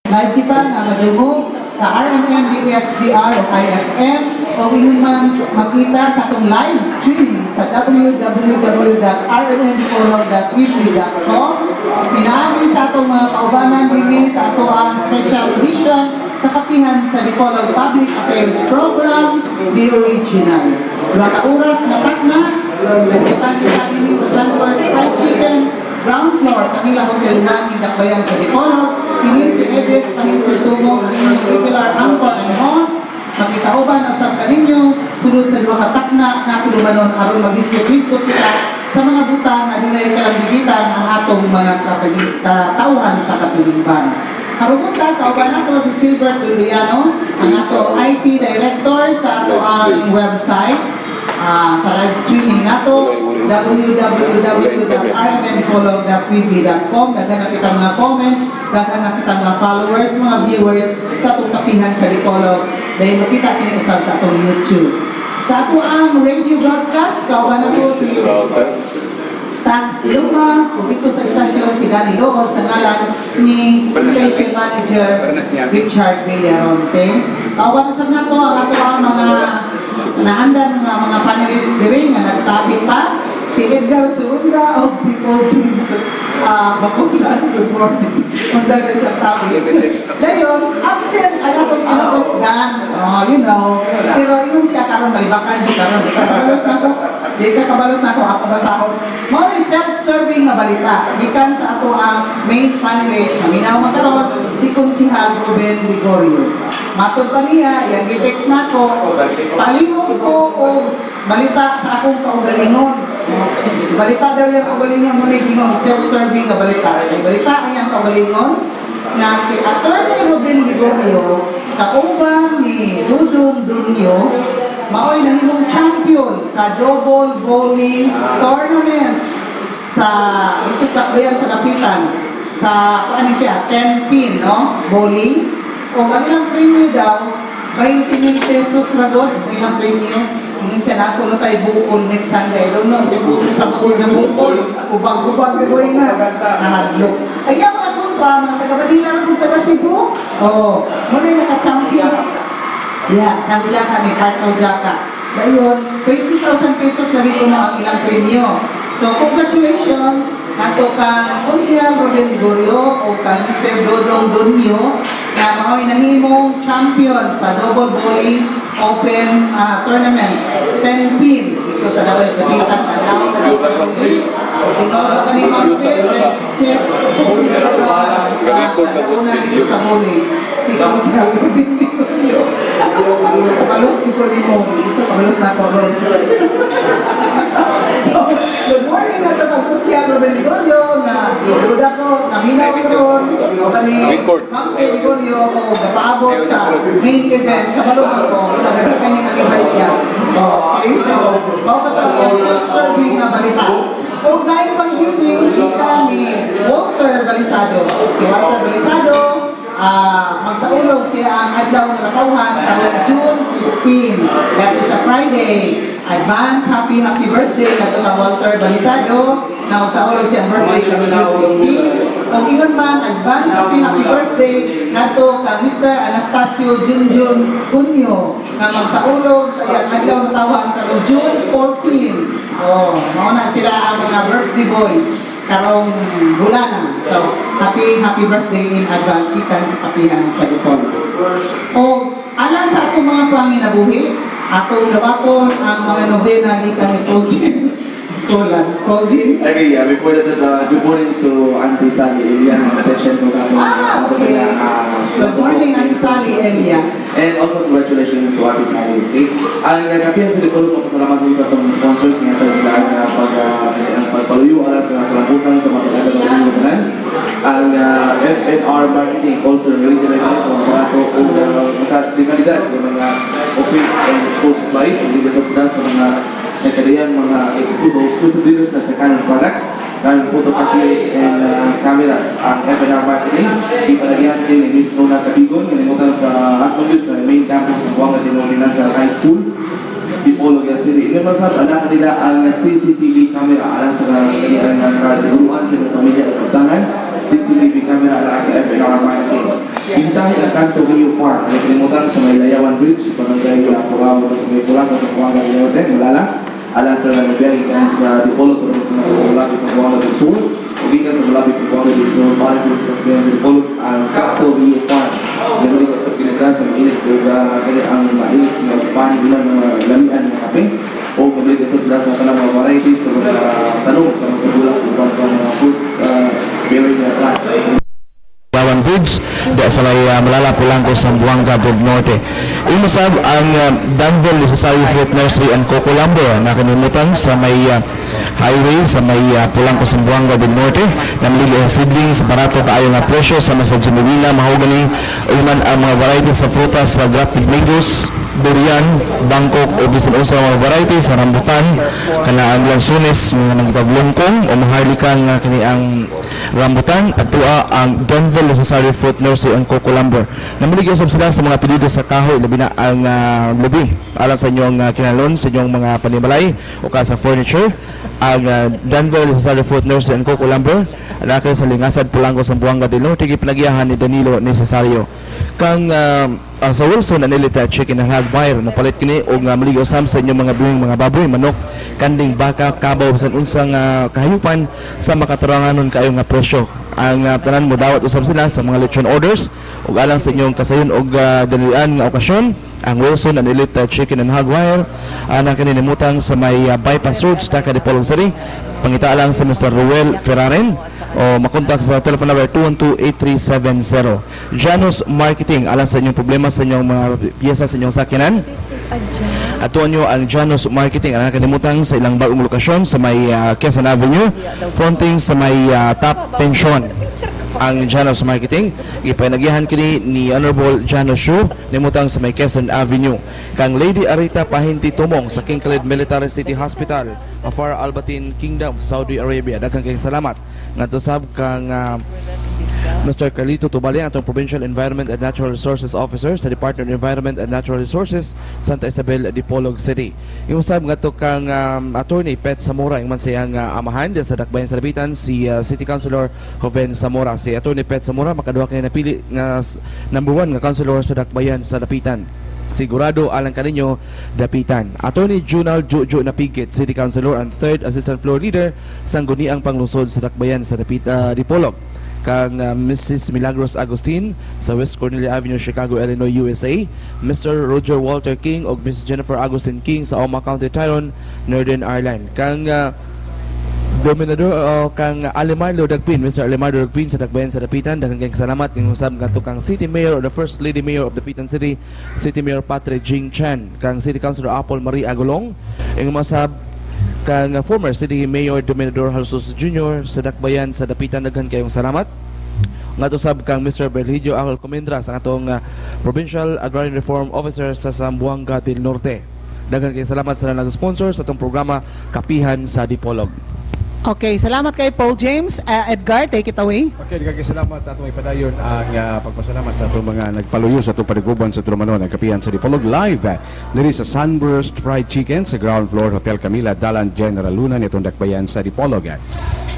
Live kita nga madungog sa RMN DXDR o IFM o ingon man makita sa atong live streaming sa www.rmnforum.weebly.com. Pinaagi sa atong mga kaubanan din sa ato ang special edition sa kapihan sa Dipolog Public Affairs Program, The Original. Mga kauras na takna, nagkita kita din sa Sunburst Fried Chicken, ground floor, Camila Hotel Man, Dakbayan sa Dipolog. Kini si Edith Pahintutumo, ang inyong regular anchor and host. Makikauban ang sa kaninyo, sunod sa mga katakna na tulumanon aron mag-disco kita sa mga butang na dunay kalambigitan ang atong mga katauhan sa katilingban. Karubunta, kauban nato si Silver Tuluiano, ang ato IT Director sa ato ang website. Sa live streaming nato www.rmnfollow.weebly.com. Daghan na kita mga comments, daghan na kita mga followers, mga viewers sa atong kapihan sa Dipolog dahil makita kini usab sa atong YouTube. Sa ato ang radio broadcast, kauban nato si Tax Iluma, kung ito sa istasyon si Danny Lobot sa ngalan ni Station Manager Richard Villaronte. Kauban usab nato ang ato ang mga naandan ng mga panelists diri nga nagtabi pa si Edgar Surunda o si Paul James Bakulan. Good morning. Kunda ka sa tabi. Dayon, absent ang atong pinagusgan. You know. Pero yun siya karon malibakan di karon di ka kabalos na ko. Di ka kabalos na ko ako basahon. Mao ni self-serving nga balita. Gikan sa ato ang main panelist na minaw makaron si Konsihal Ruben Ligorio. Matod pa niya, yang i-text na ko, palihog ko o balita sa akong kaugalingon. Balita daw yung kaugalingon mo na self-serving na balita. Ay balita ang yung kaugalingon na si Atty. Ruben Ligorio, kauban ni Dudong Dunyo, maoy nahimong champion sa double bowling tournament sa ito takbayan sa Lapitan. Sa, ano siya, 10 pin, no? Bowling. O ang ilang premium daw, 20,000 pesos na doon. Ang ilang premium. Ngayon siya na ako tayo bukol next Sunday. I don't know, siya bukol sa bukol na bukol. Ubag-ubag na boy na. Nahadlok. Ay, yung mga kontra, mga taga-Manila na kung taga-Cebu. Oo. Muna yung naka-champion. Yeah, sabi niya kami, Parts of Jaka. Dayon, 20,000 pesos na rito na ang ilang premium. So, congratulations ato kang Konsihal Ruben Ligorio o kang Mr. Dodong Dunyo na mao'y nahimong champion sa double bowling open tournament 10 pin dito sa Davao sa Bitan Panaw na double bowling. Sinoro sa ni Ma'am Press Check una dito sa bowling si Konsihal Ruben Ligorio. Kapalos dito rin mo dito kapalos na ako ron. So, good morning at ang Konsihal Ruben Ligorio na duda ko, naminaw ko ron o kani Ma'am Ligorio o napaabot sa main event sa balungan ko sa nagkakani nalibay siya. Okay, so paukatawan serving na balita. O dahil pang meeting si kami Walter Balisado. Si Walter Balisado magsaulog siya ang adlaw ng natawhan karong June 15. That is a Friday. Advance happy birthday nato kang Walter Balisado na magsaulog siya ang birthday karong June 15. Kung ingon man, advance happy birthday nato kang Mr. Anastasio Junjun Cunyo na magsaulog sa iyang adlaw ng natawhan karong June 14. Mauna sila ang mga birthday boys karong bulan. So, happy birthday in advance ikan sa kapihan sa Lupon. O, alang sa atong mga panginabuhi, atong nabaton ang mga nobena ni kami Paul James. Paul James. Okay, before that, good morning to Auntie Sally Elia, attention ko kami. Okay. Good morning, Auntie Sally Elia. And also congratulations to Auntie Sally. Okay? Ang kapihan sa Lipolo po, pasalamat ko sa itong sponsors nga tayo sila ang pagpaluyo ala sa kalampusan sa mga talaga ng pagkakunan. Ang FNR Marketing also really directed sa mga pato o makadikalizat ng mga office and school supplies, hindi ba sa mga nagkadayan mga exclusive dealers na sa Canon products, Canon photocopiers and cameras. Ang FNR Marketing, ipalagyan din ni Miss Nona Cabigon, nalimutan sa Atmolud sa main campus ng Buanga Dinominantal High School, Dipolog City. Ino pa sa anak nila ang CCTV camera alang sa kanilang kasiguruan sa mga pamilya at utangan. CCTV camera alang sa FNR Marketing. bisitahin ang Canto Rio Farm. Ang kalimutan sa may Layawan Bridge, barangay Purao, sa may Pulang, sa Puanga del Norte, Malalas. Alas sa nagbiyahe kan sa Dipolog, pero sa Malapit sa Puanga del Sur. Ubikan sa Malapit sa Puanga del Sur, para sa Dipolog, ang Canto Rio Farm. Ganun dito sa pinagdan sa mainit, kaya ang mainit na panin nila ng lamian ng kape. O mabili sa sila sa kanang mga varieties, sa mga tanong, sa mga sabulang, sa mga food bearing na plant. Lawan Bridge di sa may Malala Polanco sa Buanga del Norte. Imusab ang Danville Necessary Fruit Nursery and Coco Lumber na kanimutan sa may highway sa may Polanco sa Buanga del Norte. Namili ang seedlings barato kaayo nga presyo sa mga genuina mahogany uman ang mga varieties sa prutas sa grafted mangoes, durian, bangkok o bisan usa mga varieties sa rambutan kana ang lansones nga nagtaglongkong o maharlikan nga kani ang rambutan at tuwa ang Danville Necessary Fruit Nursery and Coco Lumber. Namili usab sila sa mga pedido sa kahoy labi na ang lubi alang sa inyong kinalon sa inyong mga panimalay o ka sa furniture. Ang Danville Necessary Fruit Nursery and Coco Lumber alakay sa Lingasad, Polanco sa Buanga del Norte gipinagyahan ni Danilo Necesario. Kang sa Wilson na nilita chicken and hog buyer mapalit kini og maligo sam sa inyong mga buhing mga baboy, manok, kanding, baka, kabaw bisan unsang kahayupan sa makataranganon kayo nga presyo. Ang tanan mo dawat usab sila sa mga lechon orders ug alang sa inyong kasayon og dalian nga okasyon. Ang Wilson and Elite Chicken and Hog Wire na kaninimutang sa may bypass road sa Dipolog City. Pangita lang sa Mr. Ruel Ferraren o makontak sa telephone number 212-8370. Janus Marketing, alang sa inyong problema sa inyong mga piyesa sa inyong sakyanan. Atuan nyo ang Janus Marketing, ang nakalimutan sa ilang bagong lokasyon sa may Quezon Avenue, fronting sa may Top Pension. Ang Janus Marketing ipinagyahan kini ni Honorable Janus Shu limutang sa may Quezon Avenue. Kang Lady Arita Pahinti Tumong sa King Khalid Military City Hospital, Afar Albatin Kingdom, Saudi Arabia. Daghang kayong salamat ngadto sab kang Mr. Carlito Tubali, atong Provincial Environment and Natural Resources Officer sa Department of Environment and Natural Resources, Santa Isabel, Dipolog City. Iusab nga to kang Attorney Pet Zamora, ang man siyang amahan sa Dakbayan sa Dapitan, si City Councilor Joven Zamora. Si Attorney Pet Zamora makaduha kay napili nga number 1 nga councilor sa Dakbayan sa Dapitan. Sigurado alang kaninyo Dapitan. Attorney Junal Jojo Napigit, City Councilor and 3rd Assistant Floor Leader sang guniang panglungsod sa Dakbayan sa Dipolog. Kang Mrs. Milagros Agustin sa West Cornelia Avenue, Chicago, Illinois, USA. Mr. Roger Walter King o Mrs. Jennifer Agustin King sa Oma County, Tyrone, Northern Ireland. Kang Dominador kang Alimardo Dagpin, Mr. Alimardo Dagpin sa Dakbayan sa Dapitan. Daghang kayong salamat ng usab ngadto kang City Mayor or the First Lady Mayor of Dapitan City, City Mayor Patrick Jing Chan. Kang City Councilor Apple Marie Agulong. Ang masab kang former City Mayor Dominador Halsos Jr. sa Dakbayan sa Dapitan. Daghan kayong salamat. Ngadto sab kang Mr. Berligio Angel Comendra sa atong Provincial Agrarian Reform Officer sa Zamboanga del Norte. Daghan kayong salamat sa nag-sponsor sa atong programa Kapihan sa Dipolog. Okay, salamat kay Paul James. Edgar, take it away. Okay, salamat atong ipadayon ang pagpasalamat sa atong mga nagpaluyo sa atong paniguban sa Trumanon ang Kapihan sa Dipolog live diri sa Sunburst Fried Chicken sa ground floor Hotel Camila, Dalan General Luna nitong Dakbayan sa Dipolog.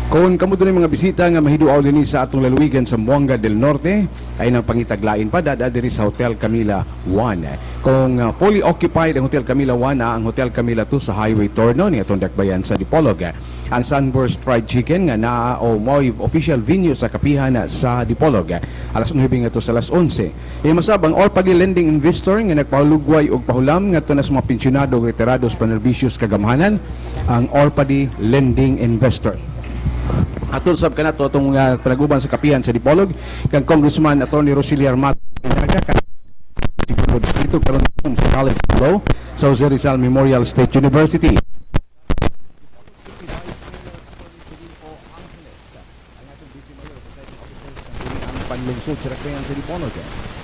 Kung kamo dunay mga bisita nga mahiduaw dinhi sa atong laluigan sa Buanga del Norte, ay nang pangitaglain pa dada diri sa Hotel Camila 1. Kung fully occupied ang Hotel Camila 1, ang Hotel Camila 2 sa Highway Torno ni atong Dakbayan sa Dipolog. Ang Sunburst Fried Chicken nga naa o mo'y official venue sa Kapihan sa Dipolog. Alas 9 nga to sa alas 11. Masab ang Orpagi Lending Investor nga nagpahulugway og pahulam nga to na sa mga pensyonado o retirados panerbisyos kagamhanan, ang Orpagi Lending Investor. Atol sab kanato atong panaguban sa Kapihan sa Dipolog kang Congressman Attorney Rosiliar Mat dito karon sa College of Law sa Jose Rizal Memorial State University. Panlungsod sa Dakbayan sa Dipolog.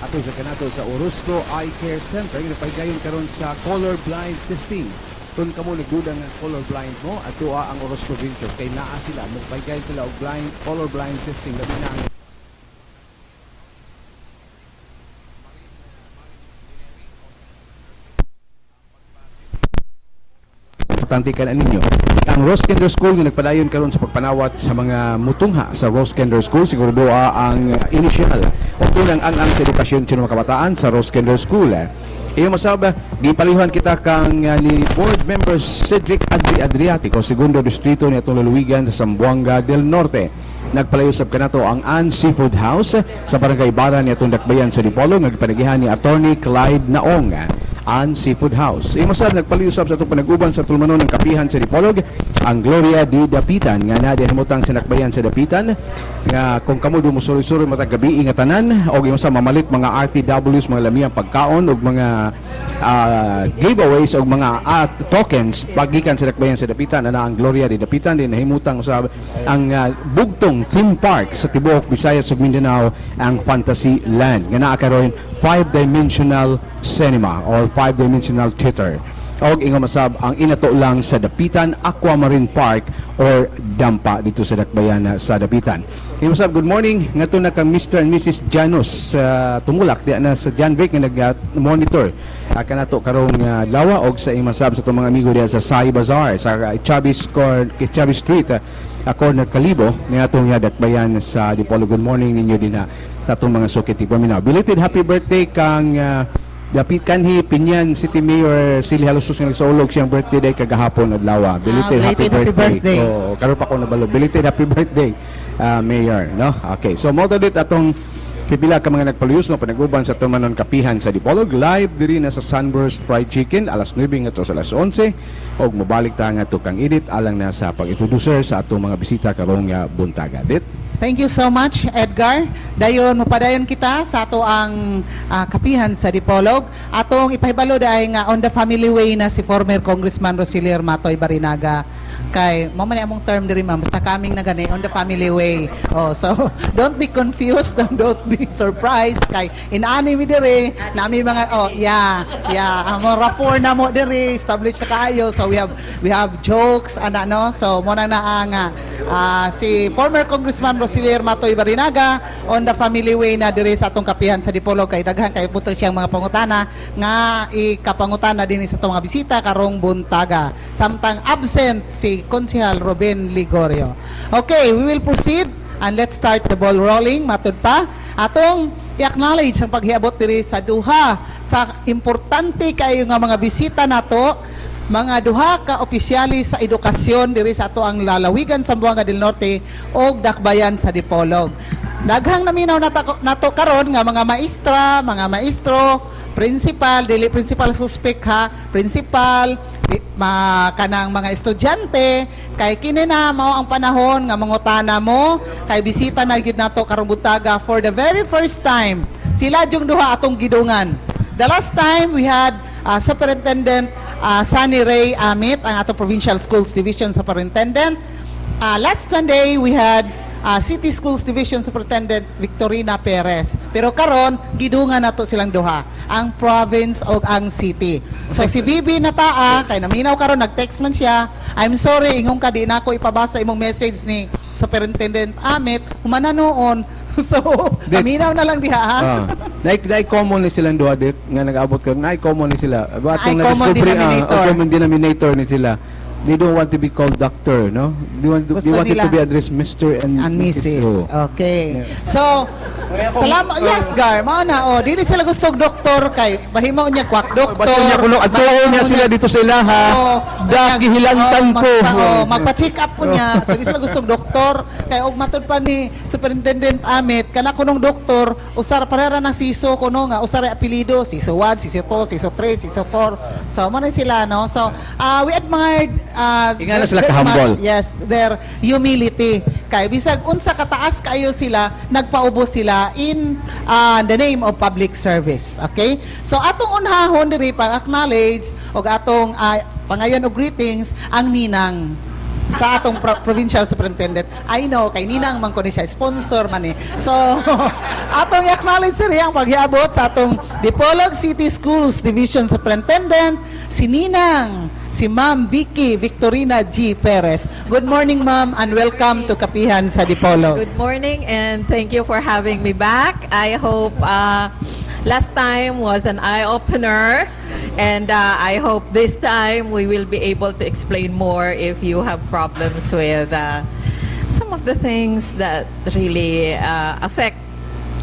Ato sa kanato sa Orozco Eye Care Center nga napaygayon karon sa color blind testing. Kung kamo nagduda ng color blind mo, ato ang Orozco Venture kay naa sila magpaygayon sila og color blind testing labi na ang importante ka na ninyo. Ang Roskender School nga nagpadayon karon sa pagpanawat sa mga mutungha sa Roskender School siguro doa ang initial o unang ang sa edukasyon sa mga kabataan sa Rose Kinder School. Iyo masab gipalihan kita kang ni Board Member Cedric Adriatico, segundo distrito ni atong lalawigan sa Zamboanga del Norte. Nagpalayusab kanato ang Ann Seafood House sa barangay Bara ni atong dakbayan sa Dipolog, nagpanagihan ni Attorney Clyde Naong. Ann Seafood House. Imasab nagpaliusab sa itong panag-uban sa tulmanon ng kapihan sa Dipolog, ang Gloria di Dapitan nga na himutang sinakbayan sa Dapitan nga kung kamo dumusuri-suri matag gabi nga tanan o yung sa mamalit mga RTWs, mga lamiyang pagkaon o mga giveaways o mga tokens pagikan sa dakbayan sa Dapitan na ang Gloria di Dapitan din nahimutang usab ang bugtong theme park sa tibuok Visayas ug Mindanao, ang Fantasy Land nga naa karon 5-dimensional cinema or 5-dimensional theater. Og ingon masab ang inato lang sa Dapitan Aquamarine Park or Dampa dito sa dakbayan sa Dapitan. Ingon masab, good morning. Ngato na ka Mr. and Mrs. Janos tumulak di na sa John Vic nga nag-monitor kanato karong lawa og sa ingon masab sa itong mga amigo diya sa Sai Bazaar sa Chabi Street corner Kalibo ni atong dakbayan sa Dipolog. Good morning ninyo din sa atong mga sukit paminaw. Belated happy birthday kang Dapit kanhi Pinyan City Mayor Silly Halusos nga nagsaulog siyang birthday day kagahapon adlaw. Belated happy birthday. Oh, karon pa ko nabalo. Belated happy birthday Mayor, no? Okay. So mo dit atong pipila ka mga nagpaluyos no panag-uban sa tumanon kapihan sa Dipolog, live diri na sa Sunburst Fried Chicken alas 9 ngadto sa alas 11 og mobalik ta nga kang edit alang na sa pag-introducer sa atong mga bisita karong buntaga. Dit. Thank you so much, Edgar. Dayon mapadayon kita sa ato ang kapihan sa Dipolog. Atong ipahibalo dahil nga on the family way na si former Congressman Rosilier Matoy Barinaga. Kay mo man among term diri ma'am, basta kaming na gani on the family way. Oh, so don't be confused, don't be surprised kay inaani mi diri nami mga amo rapport na mo diri established na kaayo. So we have jokes ana no. So mo na ang si former Congressman Rosilier Matoy Barinaga on the family way na diri sa atong kapihan sa Dipolog kay daghan kay puto siyang mga pangutana nga ikapangutana dinhi sa atong mga bisita karong buntaga. Samtang absent si Konsehal Ruben Ligorio. Okay, we will proceed and let's start the ball rolling. Matud pa atong i-acknowledge ang paghiabot diri sa duha sa importante kayo nga mga bisita nato, mga duha ka opisyali sa edukasyon diri sa ato ang lalawigan sa Zamboanga del Norte og dakbayan sa Dipolog. Daghang naminaw nato karon nga mga maestra, mga maestro, principal, dili principal suspect ha, principal, kanang mga estudyante, kay kini na mao ang panahon nga mangutana mo, kay bisita na gyud nato karong buntaga for the very first time. Sila jung duha atong gidungan. The last time we had Superintendent Sunny Ray Amit, ang atong Provincial Schools Division Superintendent. Last Sunday we had City Schools Division Superintendent Victorina Perez. Pero karon gidungan nato silang duha, ang province o ang city. So si Bibi nataa kay naminaw karon nag-text man siya. I'm sorry ingong ka di na ako ipabasa imong message ni Superintendent Amit humana noon. So naminaw na lang diha ha. Common ni silang duha dit nga nag-abot ka. Common ni sila. Atong common denominator. Common denominator ni sila. They don't want to be called doctor, no? They want it to be addressed Mr. and Mrs. So, Okay. So, salamat. Yes, Gar. Mao na. Dili sila gusto doktor kay bahimaw niya kwak doktor. basta niya kuno adtuon niya sila dito sa ilaha. Gihilantan ko. Magpa-check up ko niya. So, di sila gusto doktor. Kay og matud pa ni Superintendent Amit, kana kunong doktor, usar parera na siso kuno nga usar apelyido, siso 1, siso 2, siso 3, siso 4. So, mo na sila, no? So, we admired Ingana sila ka-humble. Yes, their humility. Kay bisag unsa kataas kayo sila, nagpaubos sila in the name of public service. Okay? So atong unhahon diri pag-acknowledge og atong pangayon og greetings ang ninang sa atong provincial superintendent. I know kay ninang man ko ni siya sponsor man eh. So atong i-acknowledge sir ang paghiabot sa atong Dipolog City Schools Division Superintendent si Ninang, si Ma'am Vicky Victorina G. Perez. Good morning, Ma'am, and welcome to Kapihan sa Dipolog. Good morning and thank you for having me back. I hope last time was an eye-opener and I hope this time we will be able to explain more if you have problems with some of the things that really affect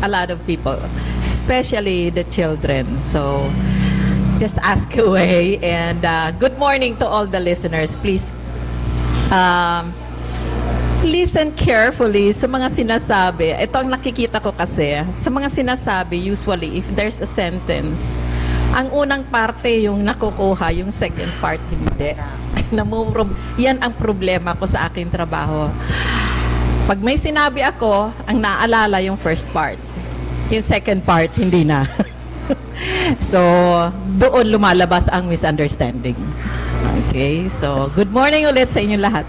a lot of people, especially the children. So just ask away. And good morning to all the listeners. Please listen carefully sa mga sinasabi. Ito ang nakikita ko kasi. Sa mga sinasabi, usually, if there's a sentence, ang unang parte yung nakukuha, yung second part hindi. Yan ang problema ko sa aking trabaho. Pag may sinabi ako, ang naalala yung first part. Yung second part, hindi na. So, doon lumalabas ang misunderstanding. Okay, so good morning ulit sa inyo lahat.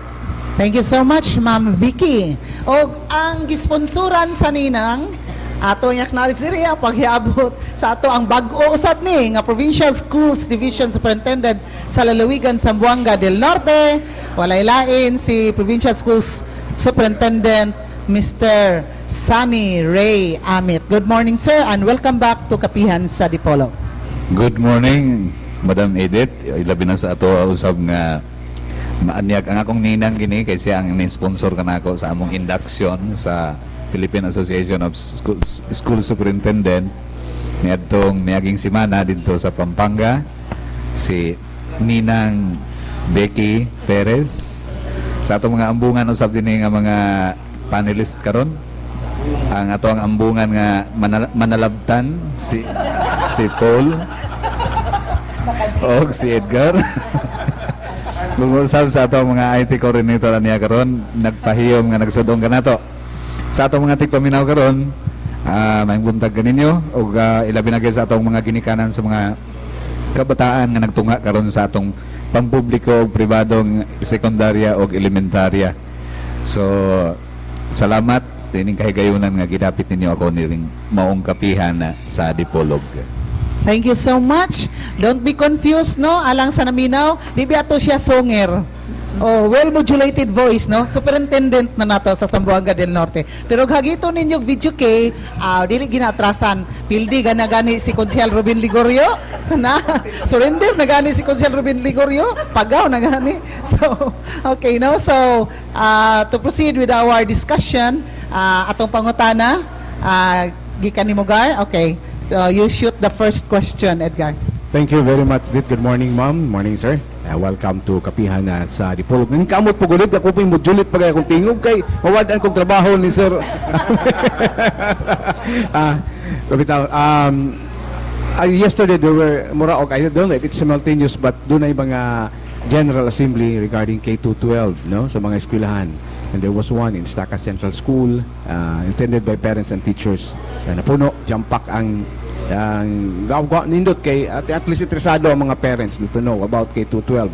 Thank you so much, Ma'am Vicky. O ang gisponsoran sa ninang ato yung acknowledge area paghiabot sa ato ang bag-o usab ni nga Provincial Schools Division Superintendent sa Lalawigan, Zamboanga del Norte. Walay lain si Provincial Schools Superintendent Mr. Sunny Ray Amit. Good morning, sir, and welcome back to Kapihan sa Dipolog. Good morning, Madam Edith. Ilabi na sa ato usab nga maanyag ang akong ninang gini kay siya ang ni-sponsor kanako sa among induction sa Philippine Association of School Superintendent niadtong miaging semana dito sa Pampanga, si Ninang Becky Perez. Sa ato mga ambungan usab dinhi nga mga panelist karon, ang ato ang ambungan nga manalabtan si Paul o si Edgar. Bungusab sa ato mga IT coordinator niya karon, nagpahiyom nga nagsudong kanato. Sa ato mga tigpaminaw karon, may buntag kaninyo o ilabi na gyud sa atong mga ginikanan sa mga kabataan nga nagtunga karon sa atong pampubliko ug pribadong sekundarya ug elementarya. So, salamat dining kahigayunan nga gidapit ninyo ako niring maong kapihan sa Dipolog. Thank you so much. Don't be confused, no? Alang sa naminaw, di ba ato siya songer? Oh, well-modulated voice, no? Superintendent na nato sa Zamboanga del Norte. Pero hagito ninyo video kay, dili ginatrasan. Pildi gani si Konsyal Robin Ligorio. Na, surrender na gani si Konsyal Robin Ligorio. Pagaw na gani. So, okay, no? So, to proceed with our discussion, atong pangutana, gikan ni Mugar. Okay. So, you shoot the first question, Edgar. Thank you very much, Dit. Good morning, ma'am. Morning, sir. Welcome to Kapihan sa Dipolog. Nang kamot po gulit, ako po yung modulit pag akong tingog kay mawadaan kong trabaho ni sir. Yesterday, there were, I don't know if it's simultaneous, but doon ay mga General Assembly regarding K-12, no, sa mga eskwelahan. And there was one in Staka Central School, attended by parents and teachers. Napuno, jumpak ang nindot kay at least interesado ang mga parents to know about K-12.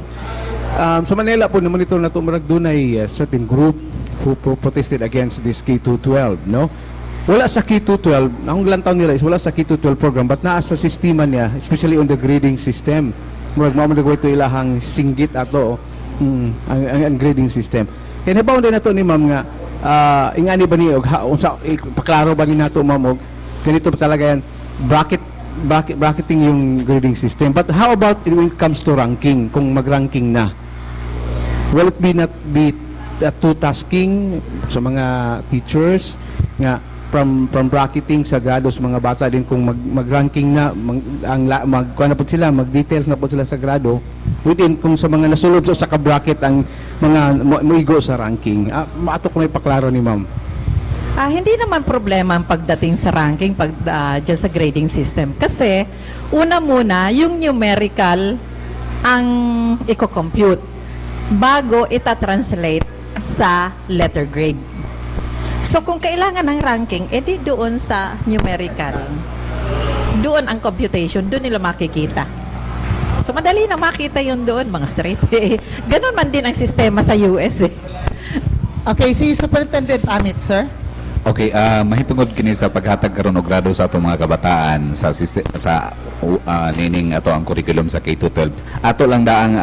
Sa Manila po, namonitor na ito, marag doon ay certain group who protested against this K-12, no? Wala sa K-12, ang lantaw nila is wala sa K-12 program, but naa sa sistema niya, especially on the grading system. Marag mamanagway ito ilahang singgit ato, ang grading system. Kaya nabaw din na ito ni ma'am nga, ingani ba niyo, paklaro ba ni nato ma'am, ganito talaga yan, bracketing yung grading system. But how about when it comes to ranking, kung mag-ranking na? Will it not be two tasking sa mga teachers nga from bracketing sa grado sa mga bata din kung mag-ranking na mag-details na po sila sa grado within kung sa mga nasulod sa ka-bracket ang mga muigo sa ranking. Maatok may paklaro ni ma'am. Hindi naman problema ang pagdating sa ranking dyan sa grading system. Kasi, una muna, yung numerical ang i-compute bago ita-translate sa letter grade. So, kung kailangan ng ranking, edi doon sa numerical. Doon ang computation, doon nila makikita. So, madali na makita yun doon, mga straight. Ganon man din ang sistema sa US. Okay, si Superintendent Amit, sir. Okay, mahitungod kini sa paghatag karon og grado sa atong mga kabataan sa nining ato ang curriculum sa K-12. Ato lang daang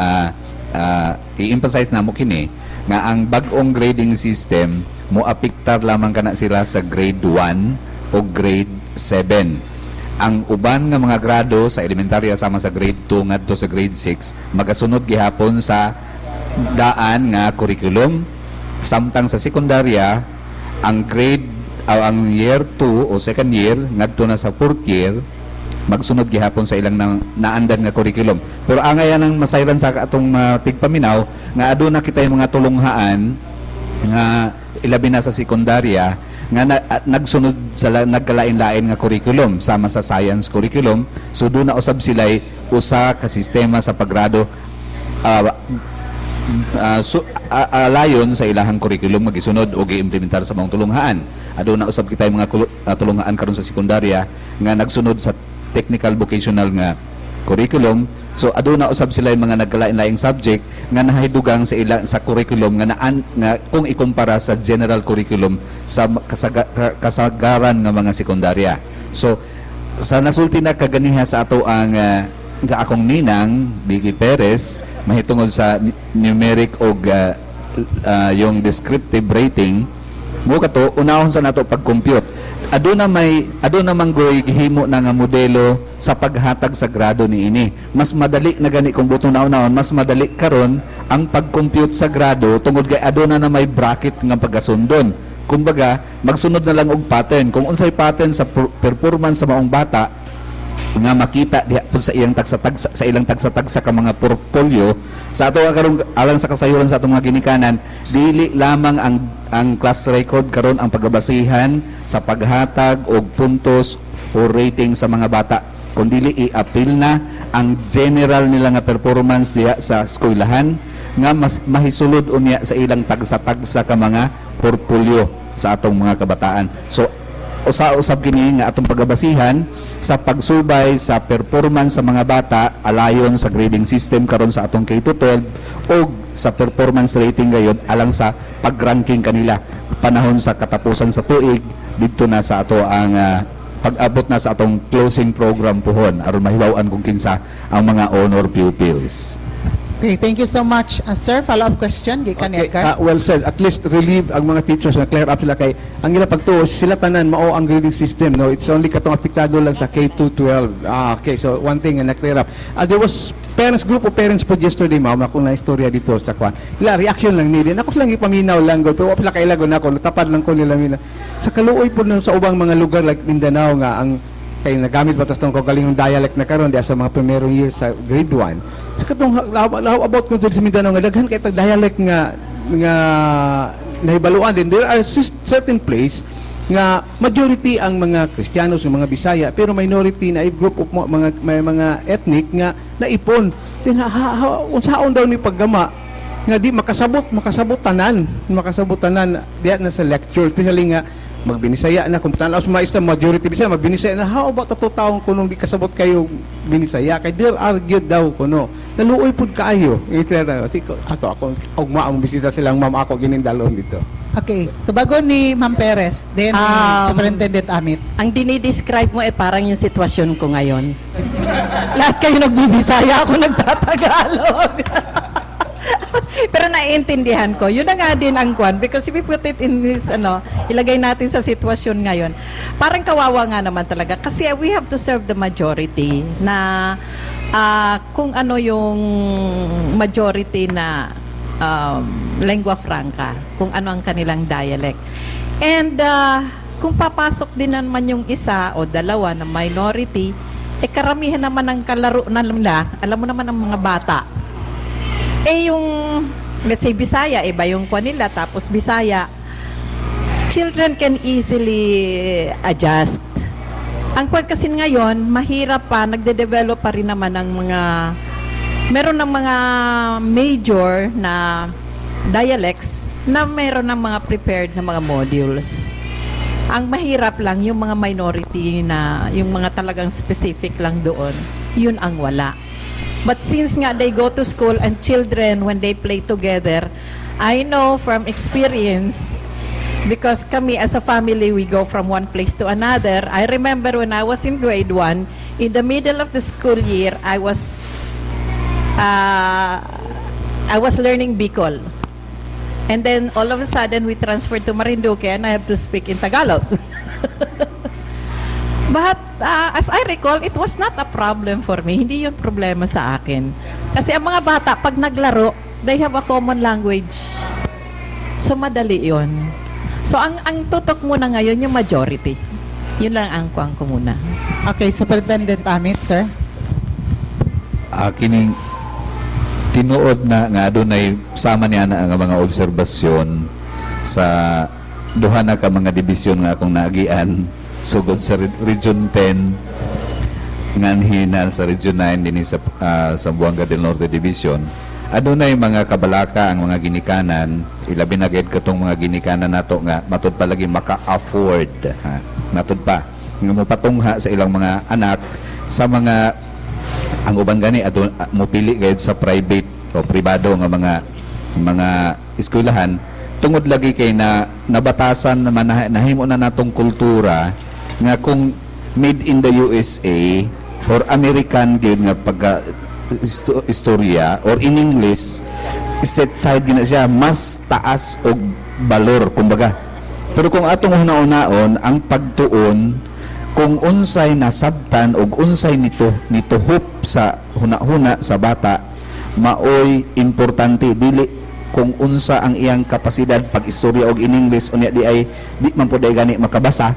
i-emphasize namo kini nga ang bag-ong grading system mo apiktar lamang kana sila sa grade 1 o grade 7. Ang uban nga mga grado sa elementarya sama sa grade 2 ngadto sa grade 6 magasunod gihapon sa daan nga curriculum, samtang sa sekundarya ang grade ang year 2 o second year ngadto na sa fourth year magsunod gihapon sa ilang naandan nga curriculum. Pero angayan ang masayran sa atong tigpaminaw nga aduna kita yung mga tulunghaan nga ilabi na sa sekundarya nga nagsunod sa nagkalain-lain nga curriculum sama sa science curriculum. So doon na usab sila'y usa ka sistema sa paggrado alayon sa ilahang curriculum magisunod o gi-implementar sa mga tulunghaan. Aduna usab kita yung mga tulunghaan karon sa sekundarya nga nagsunod sa technical vocational nga curriculum. So aduna usab sila yung mga nagkalain-laing subject nga nahidugang sa curriculum nga kung ikumpara sa general curriculum sa kasagaran nga mga sekundarya. So sa nasulti na kaganiha sa ato ang sa akong ninang Vicky Perez mahitungod sa numeric o yung descriptive rating mo kato unahon sa nato pag-compute. Aduna manggoy gihimo na nga modelo sa paghatag sa grado niini. Mas madali na gani kung butong naon-naon, mas madali karon ang pag-compute sa grado tungod kay aduna na may bracket nga pagasundon. Kumbaga, magsunod na lang og pattern. Kung unsay pattern sa performance sa maong bata nga makita diha sa ilang tagsa-tagsa ka mga portfolio sa ato karon alang sa kasayuran sa atong mga ginikanan, dili lamang ang class record karon ang pagbabasihan sa paghatag og puntos o rating sa mga bata, kundi i-appeal na ang general nila nga performance diha sa eskwelahan nga mas mahisulod unya sa ilang tagsa-tagsa ka mga portfolio sa atong mga kabataan. So usa-usab kini nga atong pagbabasihan sa pagsubay sa performance sa mga bata alayon sa grading system karon sa atong K-12 o sa performance rating gayon alang sa pag-ranking kanila panahon sa katapusan sa tuig didto na sa ato ang pag-abot na sa atong closing program pohon aron mahibaw-an kung kinsa ang mga honor pupils. Okay, thank you so much. Sir, follow-up question, gikan Okay, Edgar. well said. At least relieve ang mga teachers na clear up sila kay ang ila pagtuo sila tanan mao ang grading system, no? It's only katong apektado lang sa K-12. Okay, so one thing na clear up. There was group of parents po yesterday, ma'am, ako na istorya dito sa kwan. Ila reaction lang nila. Ako lang ipaminaw lang go, pero wala kay lagon ako, tapad lang ko nila mina. Sa kaluoy po sa ubang mga lugar like Mindanao nga ang kay nagamit ba tos tong kagalingong dialect na karon diya sa mga primerong year sa grade 1. Sa katong law about kung sa Mindanao nga daghan kay dialect nga nahibaluan din. There are certain place nga majority ang mga Kristiyanos, yung mga Bisaya, pero minority na group of mga ethnic nga naipon. Din unsaon daw ni paggama nga di makasabot tanan diya na sa lecture, especially nga magbinisaya na kung tanaw sa mga majority Bisaya magbinisaya na how about ato taong kunong di kasabot kayo binisaya kay there argued daw kuno naluoy pud kaayo ako ugma ang bisita silang ma'am ako ginindalon dito. Okay, tubagon ni Ma'am Perez, then ni Superintendent Amit. Ang dinidescribe mo parang yung sitwasyon ko ngayon. Lahat kayo nagbibisaya, ako nagtatagalog. Pero naiintindihan ko. Yun na nga din ang kwan. Because if we put it in this, ilagay natin sa sitwasyon ngayon, parang kawawa nga naman talaga. Kasi we have to serve the majority na kung ano yung majority na lingua franca, kung ano ang kanilang dialect. And kung papasok din naman yung isa o dalawa na minority, karamihan naman ang kalaro na nila, alam mo naman ang mga bata. Yung, let's say, Bisaya, iba yung kwa nila, tapos Bisaya, children can easily adjust. Ang kwa kasi ngayon, mahirap pa, nagde-develop pa rin naman ng mga, meron ng mga major na dialects na meron ng mga prepared na mga modules. Ang mahirap lang, yung mga minority na, yung mga talagang specific lang doon, yun ang wala. But since nga they go to school and children, when they play together, I know from experience, because kami as a family, we go from one place to another. I remember when I was in grade 1, in the middle of the school year, I was learning Bicol. And then all of a sudden, we transferred to Marinduque and I have to speak in Tagalog. But as I recall, it was not a problem for me. Hindi yun problema sa akin. Kasi ang mga bata, pag naglaro, they have a common language. So, madali yun. So ang tutok muna ngayon yung majority. Yun lang ang kuang ko muna. Okay, Superintendent Amit, sir. Kining tinuod na nga adunay sama niya na ang mga obserbasyon sa duha na ka mga dibisyon nga akong naagian sugod sa Region 10 nganhi sa Region 9 dinhi sa Zamboanga del Norte Division. Adunay mga kabalaka ang mga ginikanan, ilabi na gid katong mga ginikanan nato nga matud pa lagi maka-afford, ha? Matud pa nga mopatungha sa ilang mga anak sa mga ang uban gani ato mopili gayud sa private o pribado nga mga eskwelahan tungod lagi kay na nabatasan naman nahimo na natong kultura nga kung made in the USA or American gyud nga pagka istorya or in English stateside gina siya mas taas og balor kumbaga. Pero kung atong una-unaon ang pagtuon kung unsay nasabtan og unsay nituhop sa huna-huna sa bata maoy importante dili kung unsa ang iyang kapasidad pag-istorya og in English unya di man pud ay gani makabasa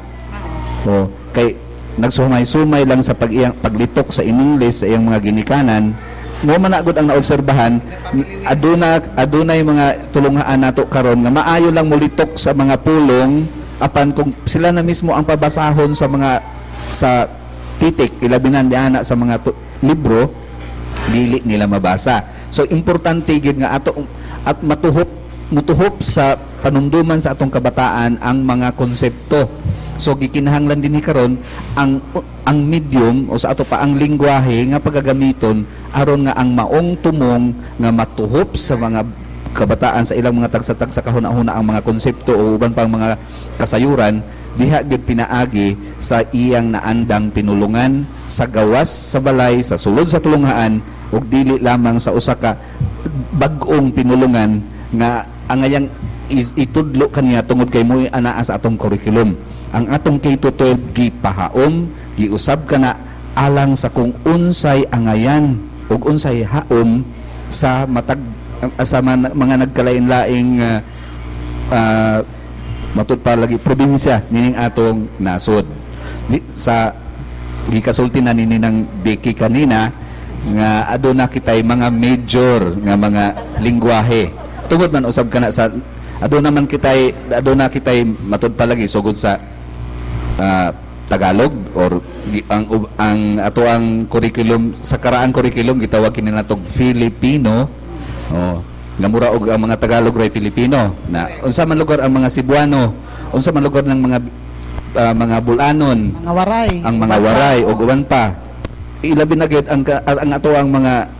o kay nagsumay-sumay lang sa paglitok sa in English sa iyang mga ginikanan mo man agud ang naobserbahan adunay mga tulungaan nato karon nga maayo lang molitok sa mga pulong apan kung sila na mismo ang pabasahon sa titik ilabinan diana sa mga libro dili nila mabasa. So importante gid nga ato at mutuhop sa panumduman sa atong kabataan ang mga konsepto. So gikinahanglan dinhi karon ang medium o sa ato pa ang lengguwahe nga pagagamiton aron nga ang maong tumong nga matuhop sa mga kabataan sa ilang mga tagsa-tagsa kahuna-huna ang mga konsepto o uban pang mga kasayuran diha gyud pinaagi sa iyang naandang pinulungan sa gawas sa balay sa sulod sa tulunghaan ug dili lamang sa usa ka bag-ong pinulungan nga angayang itudlo kaniya tungod kay mo'y anaa sa atong curriculum. Ang atong K-12 gipahaom giusab kana alang sa kung unsay angayan ug unsay haom sa matag sa mga nagkalain-laing matud pa lagi probinsya nining atong nasod sa gikasulti na nini ng Becky kanina nga aduna kitay mga major nga mga lengguwahe tungod man usab kana sa aduna kitay matud pa lagi sugod sa Tagalog or ang ato ang curriculum sa karaang curriculum gitawag kini natong Filipino. Oh, nga mura og ang mga Tagalog ray Pilipino. Na unsa man lugar ang mga Cebuano, unsa man lugar ng mga Bulanon, Mga waray. ang mga waray ug uban pa. Ilabi na gyud ang ato ang mga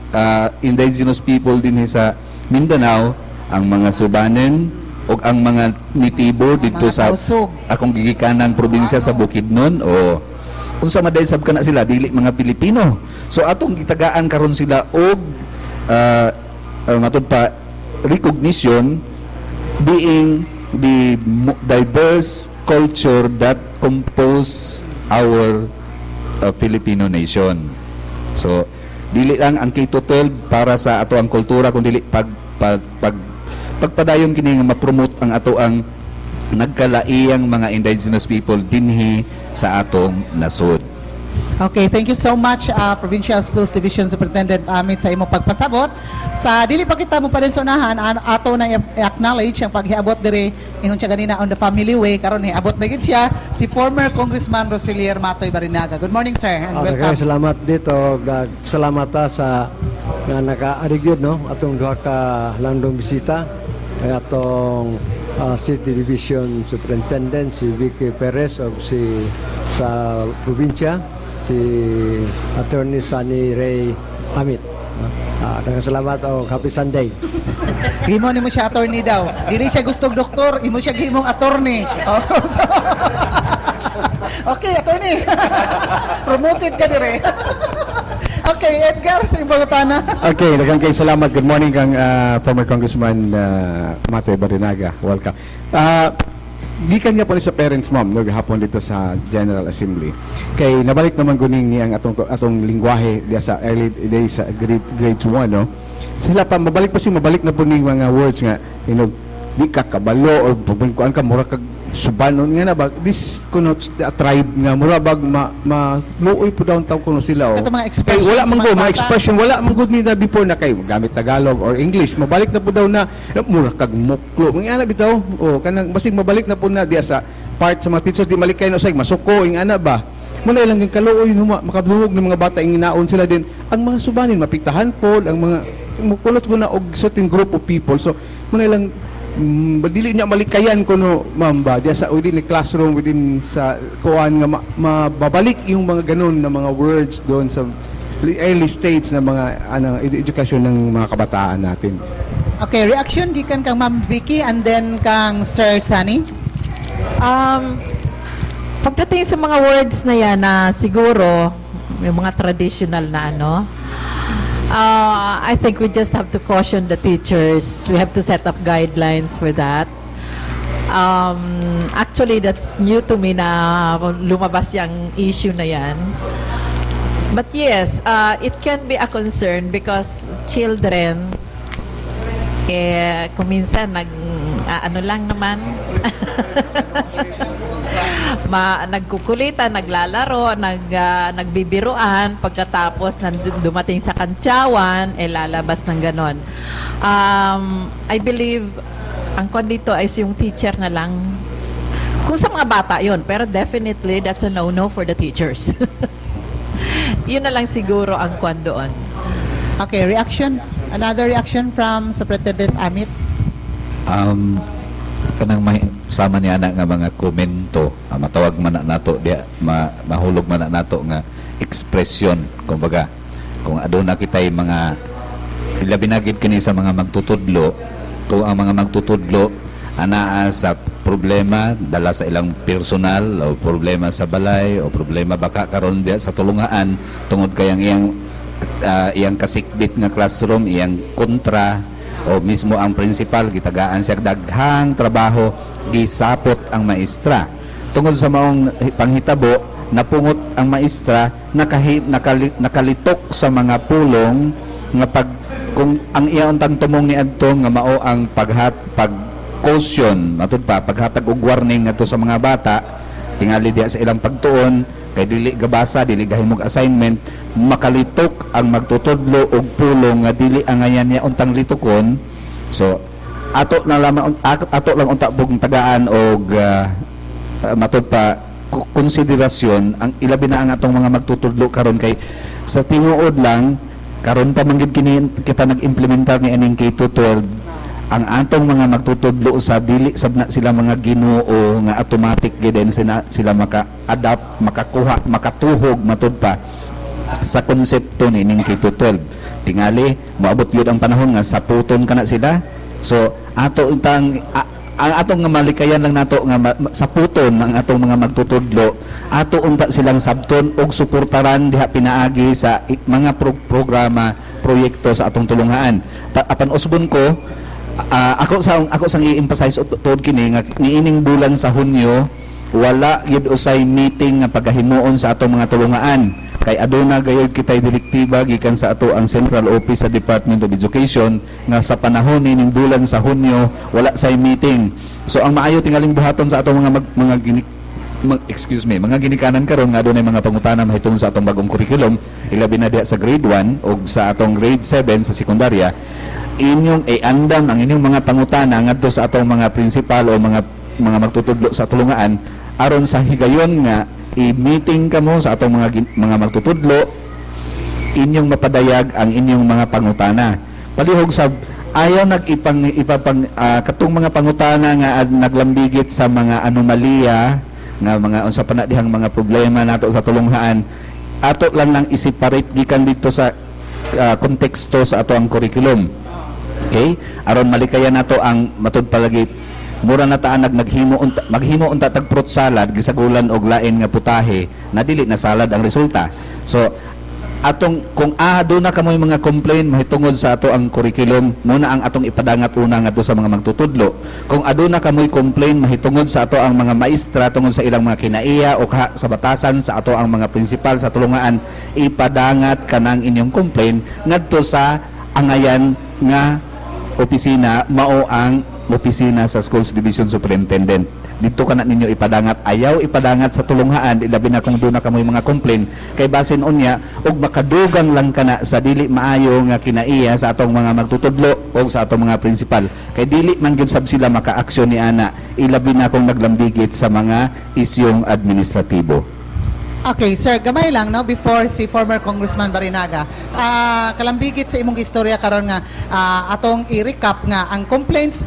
indigenous people dinhi sa Mindanao, ang mga Subanen ug ang mga Nitibo dito Mga sa Tausug. akong gigikanang probinsya sa Bukidnon o unsa man sab kana sila dili mga Pilipino. So atong gitagaan karon sila og matud pa recognition being the diverse culture that compose our Filipino nation. So dili lang ang K-12 para sa ato ang kultura kundi pagpadayon kini nga ma-promote ang ato ang nagkalaiyang mga indigenous people dinhi sa atong nasod. Okay, thank you so much, Provincial Schools Division Superintendent Amit sa imong pagpasabot. Sa dili pa kita mo pa rin sa unahan, ato na i-acknowledge ang paghiabot diri ingon siya ganina on the family way karon hiabot na gid siya si former Congressman Roselier Matoy Barinaga. Good morning, sir, and welcome. Okay, salamat dito. Salamat sa nga naka-arigid no atong duha ka landong bisita ay atong City Division Superintendent si Vicky Perez o si sa probinsya si Attorney Sunny Ray Amit. Salamat o happy Sunday. Gimo ni mo siya attorney daw. Dili siya gustong doktor, imo siya gimong attorney. Oh, so, okay, attorney. Promoted ka dire. Okay, Edgar, sa ibang Okay, daghang kay salamat. Good morning kang former Congressman Matoy Barinaga. Welcome. Gikan nga po sa parents mom no gahapon dito sa General Assembly. Kay nabalik naman guning ang atong lengguwahe diya sa early days sa grade 1 no. Sila pa mabalik na po ning mga words nga di ka kabalo or pagkuan ka mura kag subanon nga na ba this kuno tribe nga mura bag luoy po daw taw kuno sila Ito mga kay expressions wala sa man mga go mga bata. expression wala man good nila before na kay gamit Tagalog or English mabalik na po daw na mura kag muklo mga bitaw kanang basig mabalik na po na diya sa part sa mga teachers di malikay no say masuko ing ana ba muna lang yung kaluoy makabluhog ng mga bata ing inaon sila din ang mga subanin mapiktahan po ang mga mukulot ko na og certain group of people so muna lang dili niya malikayan kuno ma'am ba diya sa within the classroom within sa kuan nga mababalik yung mga ganun na mga words doon sa early stage na mga edukasyon ng mga kabataan natin. Okay, reaction gikan kang Ma'am Vicky and then kang Sir Sunny. Pagdating sa mga words na yan na siguro yung mga traditional na I think we just have to caution the teachers. We have to set up guidelines for that. Actually, that's new to me na lumabas yung issue na yan. But yes, it can be a concern because children, kung minsan lang naman, nagkukulitan, naglalaro, nagbibiruan, pagkatapos dumating sa kantsawan, lalabas ng ganon. I believe, ang kondito ay yung teacher na lang. Kung sa mga bata yon, pero definitely, that's a no-no for the teachers. Yun na lang siguro ang kwan doon. Okay, reaction. Another reaction from Superintendent Amit. Kanang sama niya nga mga komento matawag man na nato dia mahulog man na nato nga ekspresyon kumbaga kung aduna kitay mga ilabi na gid kini sa mga magtutudlo kung ang mga magtutudlo anaa sa problema dala sa ilang personal o problema sa balay o problema baka karon dia sa tulungaan tungod kay ang iyang kasikbit nga classroom iyang kontra o mismo ang principal gitagaan siya daghang trabaho gisapot ang maestra tungod sa maong panghitabo napungot ang maestra nakalitok sa mga pulong nga kung ang iyaon tang tumong ni adto nga mao ang pag-caution matud pa paghatag og warning ngadto sa mga bata tingali diya sa ilang pagtuon kay dili gabasa dili gahimog assignment makalitok ang magtutudlo og pulong nga dili angayan niya untang litukon so ato lang unta bug tagaan og matud pa konsiderasyon ang ilabi na ang atong mga magtutudlo karon kay sa tinuod lang karon pa man gid kini kita nag-implementar ni aning K-12 ang atong mga magtutudlo sa dili sabna sila mga Ginoo nga automatic gid sila maka-adapt makakuha makatuhog matud pa sa konsepto ni ning K-12 tingali moabot gyud ang panahon nga saputon kana sila so ato ang atong nga malikayan lang nato nga saputon ang atong mga magtutudlo ato unta silang sabton og suportaran diha pinaagi sa mga programa proyekto sa atong tulungaan apan usbon ko ako sang i-emphasize tod kini nga niining bulan sa Hunyo wala gyud usay meeting nga pagahimuon sa atong mga tulungaan kay aduna gayud kitay direktiba gikan sa ato ang Central Office sa Department of Education nga sa panahon nining bulan sa Hunyo wala say meeting so ang maayo tingaling buhaton sa atong mga ginikanan karon nga adunay mga pangutana mahitungod sa atong bagong curriculum ilabi na diha sa grade 1 o sa atong grade 7 sa sekundarya inyong andam ang inyong mga pangutana ngadto sa atong mga principal o mga magtutudlo sa tulungaan aron sa higayon nga i-meeting kamo sa atong mga magtutudlo inyong mapadayag ang inyong mga pangutana palihog sa ayaw katong mga pangutana nga naglambigit sa mga anomalya nga mga unsa pa na dihang mga problema nato sa tulunghaan ato lang i-separate gikan dito sa konteksto sa ato ang curriculum. Okay? Aron malikayan nato ang matud palagi mura na taan maghimo unta tag fruit salad gisagulan og lain nga putahe na dili na salad ang resulta. So atong kung do na kamoy mga complaint mahitungod sa ato ang curriculum muna ang atong ipadangat una ngadto sa mga magtutudlo kung aduna kamoy complaint mahitungod sa ato ang mga maestra tungod sa ilang mga kinaiya o sa batasan sa ato ang mga principal sa tulungaan ipadangat kanang inyong complaint ngadto sa angayan nga opisina mao ang opisina sa Schools Division Superintendent. Dito ka na ninyo ipadangat. Ayaw ipadangat sa tulunghaan, ilabi na kung doon na kamoy mga complain. Kay basin unya, og makadugang lang ka na sa dili maayo nga kinaiya sa atong mga magtutudlo o sa atong mga principal. Kay dili man gyud sab sila maka-aksyon ni ana, ilabi na kung naglambigit sa mga isyong administratibo. Okay, sir, gamay lang, no, before si former Congressman Barinaga. Kalambigit sa imong istorya karon nga atong i-recap nga ang complaints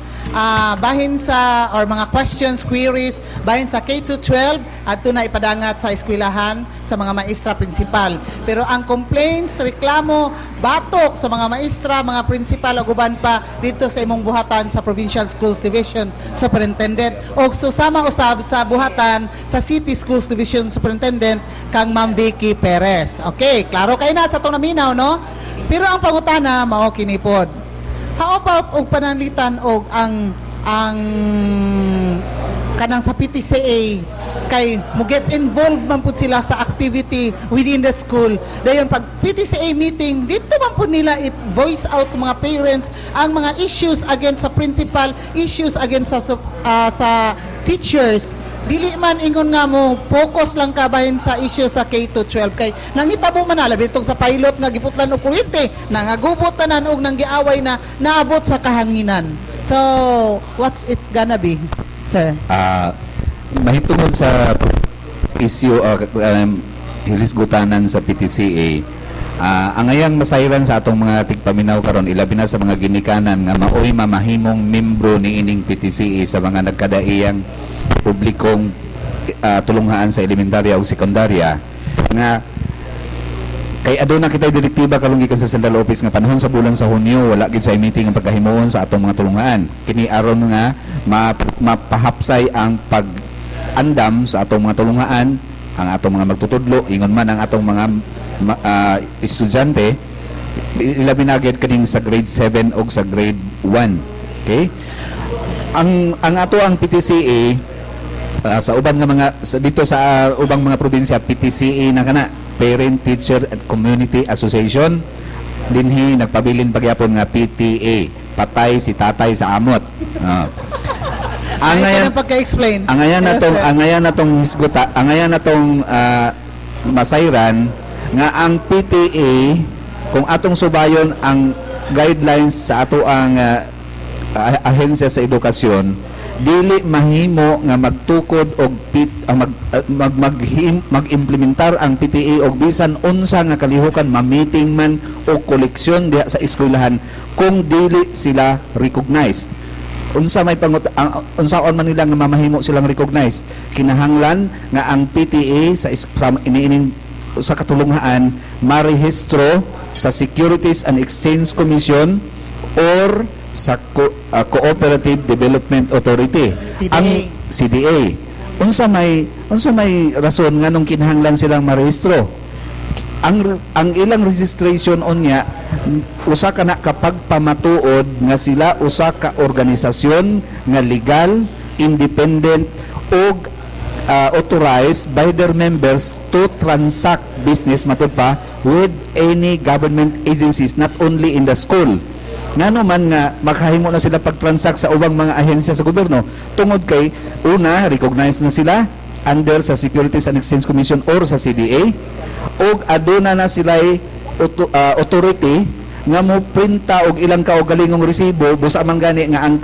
bahin sa or mga questions, queries bahin sa K-12 at na ipadangat sa eskwelahan sa mga maestra principal. Pero ang complaints, reklamo, batok sa mga maestra, mga principal o guban pa dito sa imong buhatan sa Provincial Schools Division Superintendent o susama usab sa buhatan sa City Schools Division Superintendent kang Ma'am Vicky Perez. Okay, klaro kayo na sa itong naminaw, no? Pero ang pangutana, mao kini pod. How about og pananlitan og ang kanang sa PTCA kay mo get involved man pud sila sa activity within the school. Dayon pag PTCA meeting, dito man pud nila i-voice out sa mga parents ang mga issues against sa principal, issues against sa teachers. Dili man ingon nga mo focus lang ka bahin sa issue sa K-12 kay nangitabo man labi itong sa pilot nga giputlan og kuryente nangagubot tanan og nang giaway na naabot sa kahanginan. So what's it's gonna be, sir? Mahitungod sa issue hilisgutanan sa PTCA, ang ayang masayran sa atong mga tigpaminaw karon ilabi na sa mga ginikanan nga maoy mamahimong membro ni ining PTCA sa mga nagkadaiyang publikong tulunghaan sa elementarya o sekundarya nga kay aduna kitay direktiba kalong gikan sa Central Office nga panahon sa bulan sa Hunyo wala gid sa meeting ang pagkahimuon sa atong mga tulunghaan. Kini aron nga mapahapsay ang pag-andam sa atong mga tulunghaan, ang atong mga magtutudlo, ingon man ang atong mga estudyante ilabi na gid kaning sa grade 7 o sa grade 1. Okay? Ang ato ang PTCA sa ubang nga mga dito sa ubang mga probinsya PTCA na kana Parent Teacher and Community Association dinhi nagpabilin pagyapon nga PTA patay si tatay sa amot. Ang ngayon natong hisguta ang ngayon natong masayran nga ang PTA kung atong subayon ang guidelines sa ato ang ahensya sa edukasyon dili mahimo nga magtukod og mag-implementar ang PTA og bisan unsa nga kalihukan ma-meeting man o koleksyon diha sa eskwelahan kung dili sila recognized. Unsaon man nila nga mamahimo silang recognized, kinahanglan nga ang PTA sa iniining sa katulunghaan marehistro sa Securities and Exchange Commission or sa Cooperative Development Authority, CDA. ang CDA. Unsa may rason nga nung kinahanglan silang marehistro? Ang ilang registration unya usa ka na kapag pamatuod nga sila usa ka organisasyon nga legal, independent ug authorized by their members to transact business matud pa with any government agencies, not only in the school. Ngano man nga makahimo na sila pag-transact sa ubang mga ahensya sa gobyerno tungod kay una recognized na sila under sa Securities and Exchange Commission or sa CDA ug aduna na sila authority nga mo printa og ilang kaugalingong resibo busa man gani nga ang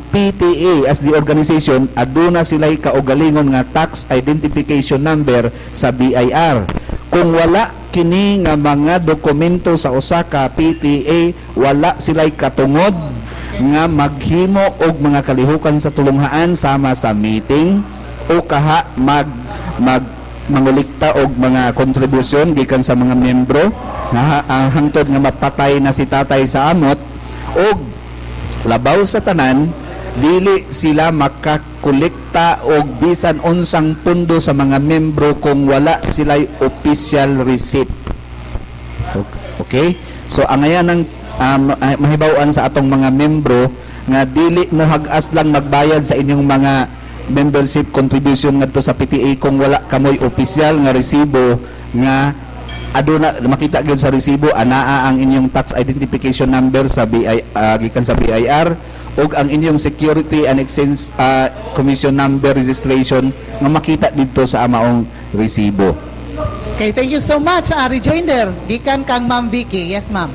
PTA as the organization aduna sila kaugalingon nga tax identification number sa BIR. Kung wala kini nga mga dokumento sa usa ka PTA, wala sila'y katungod nga maghimo og mga kalihukan sa tulunghaan sama sa meeting o kaha mangulikta og mga kontribusyon gikan sa mga membro nga hangtod nga mapatay na si tatay sa amot og labaw sa tanan dili sila makakolekta og bisan unsang pundo sa mga membro kung wala sila'y official receipt. Okay? So ang ayan ang mahibaw-an sa atong mga membro nga dili mo hag-as lang magbayad sa inyong mga membership contribution ngadto sa PTA kung wala kamoy official nga resibo nga aduna makita gyud sa resibo anaa ang inyong tax identification number sa gikan sa BIR ug ang inyong Security and Exchange Commission number registration nga makita dito sa amaong resibo. Okay, thank you so much. Rejoinder, gikan kang Ma'am Vicky. Yes, ma'am.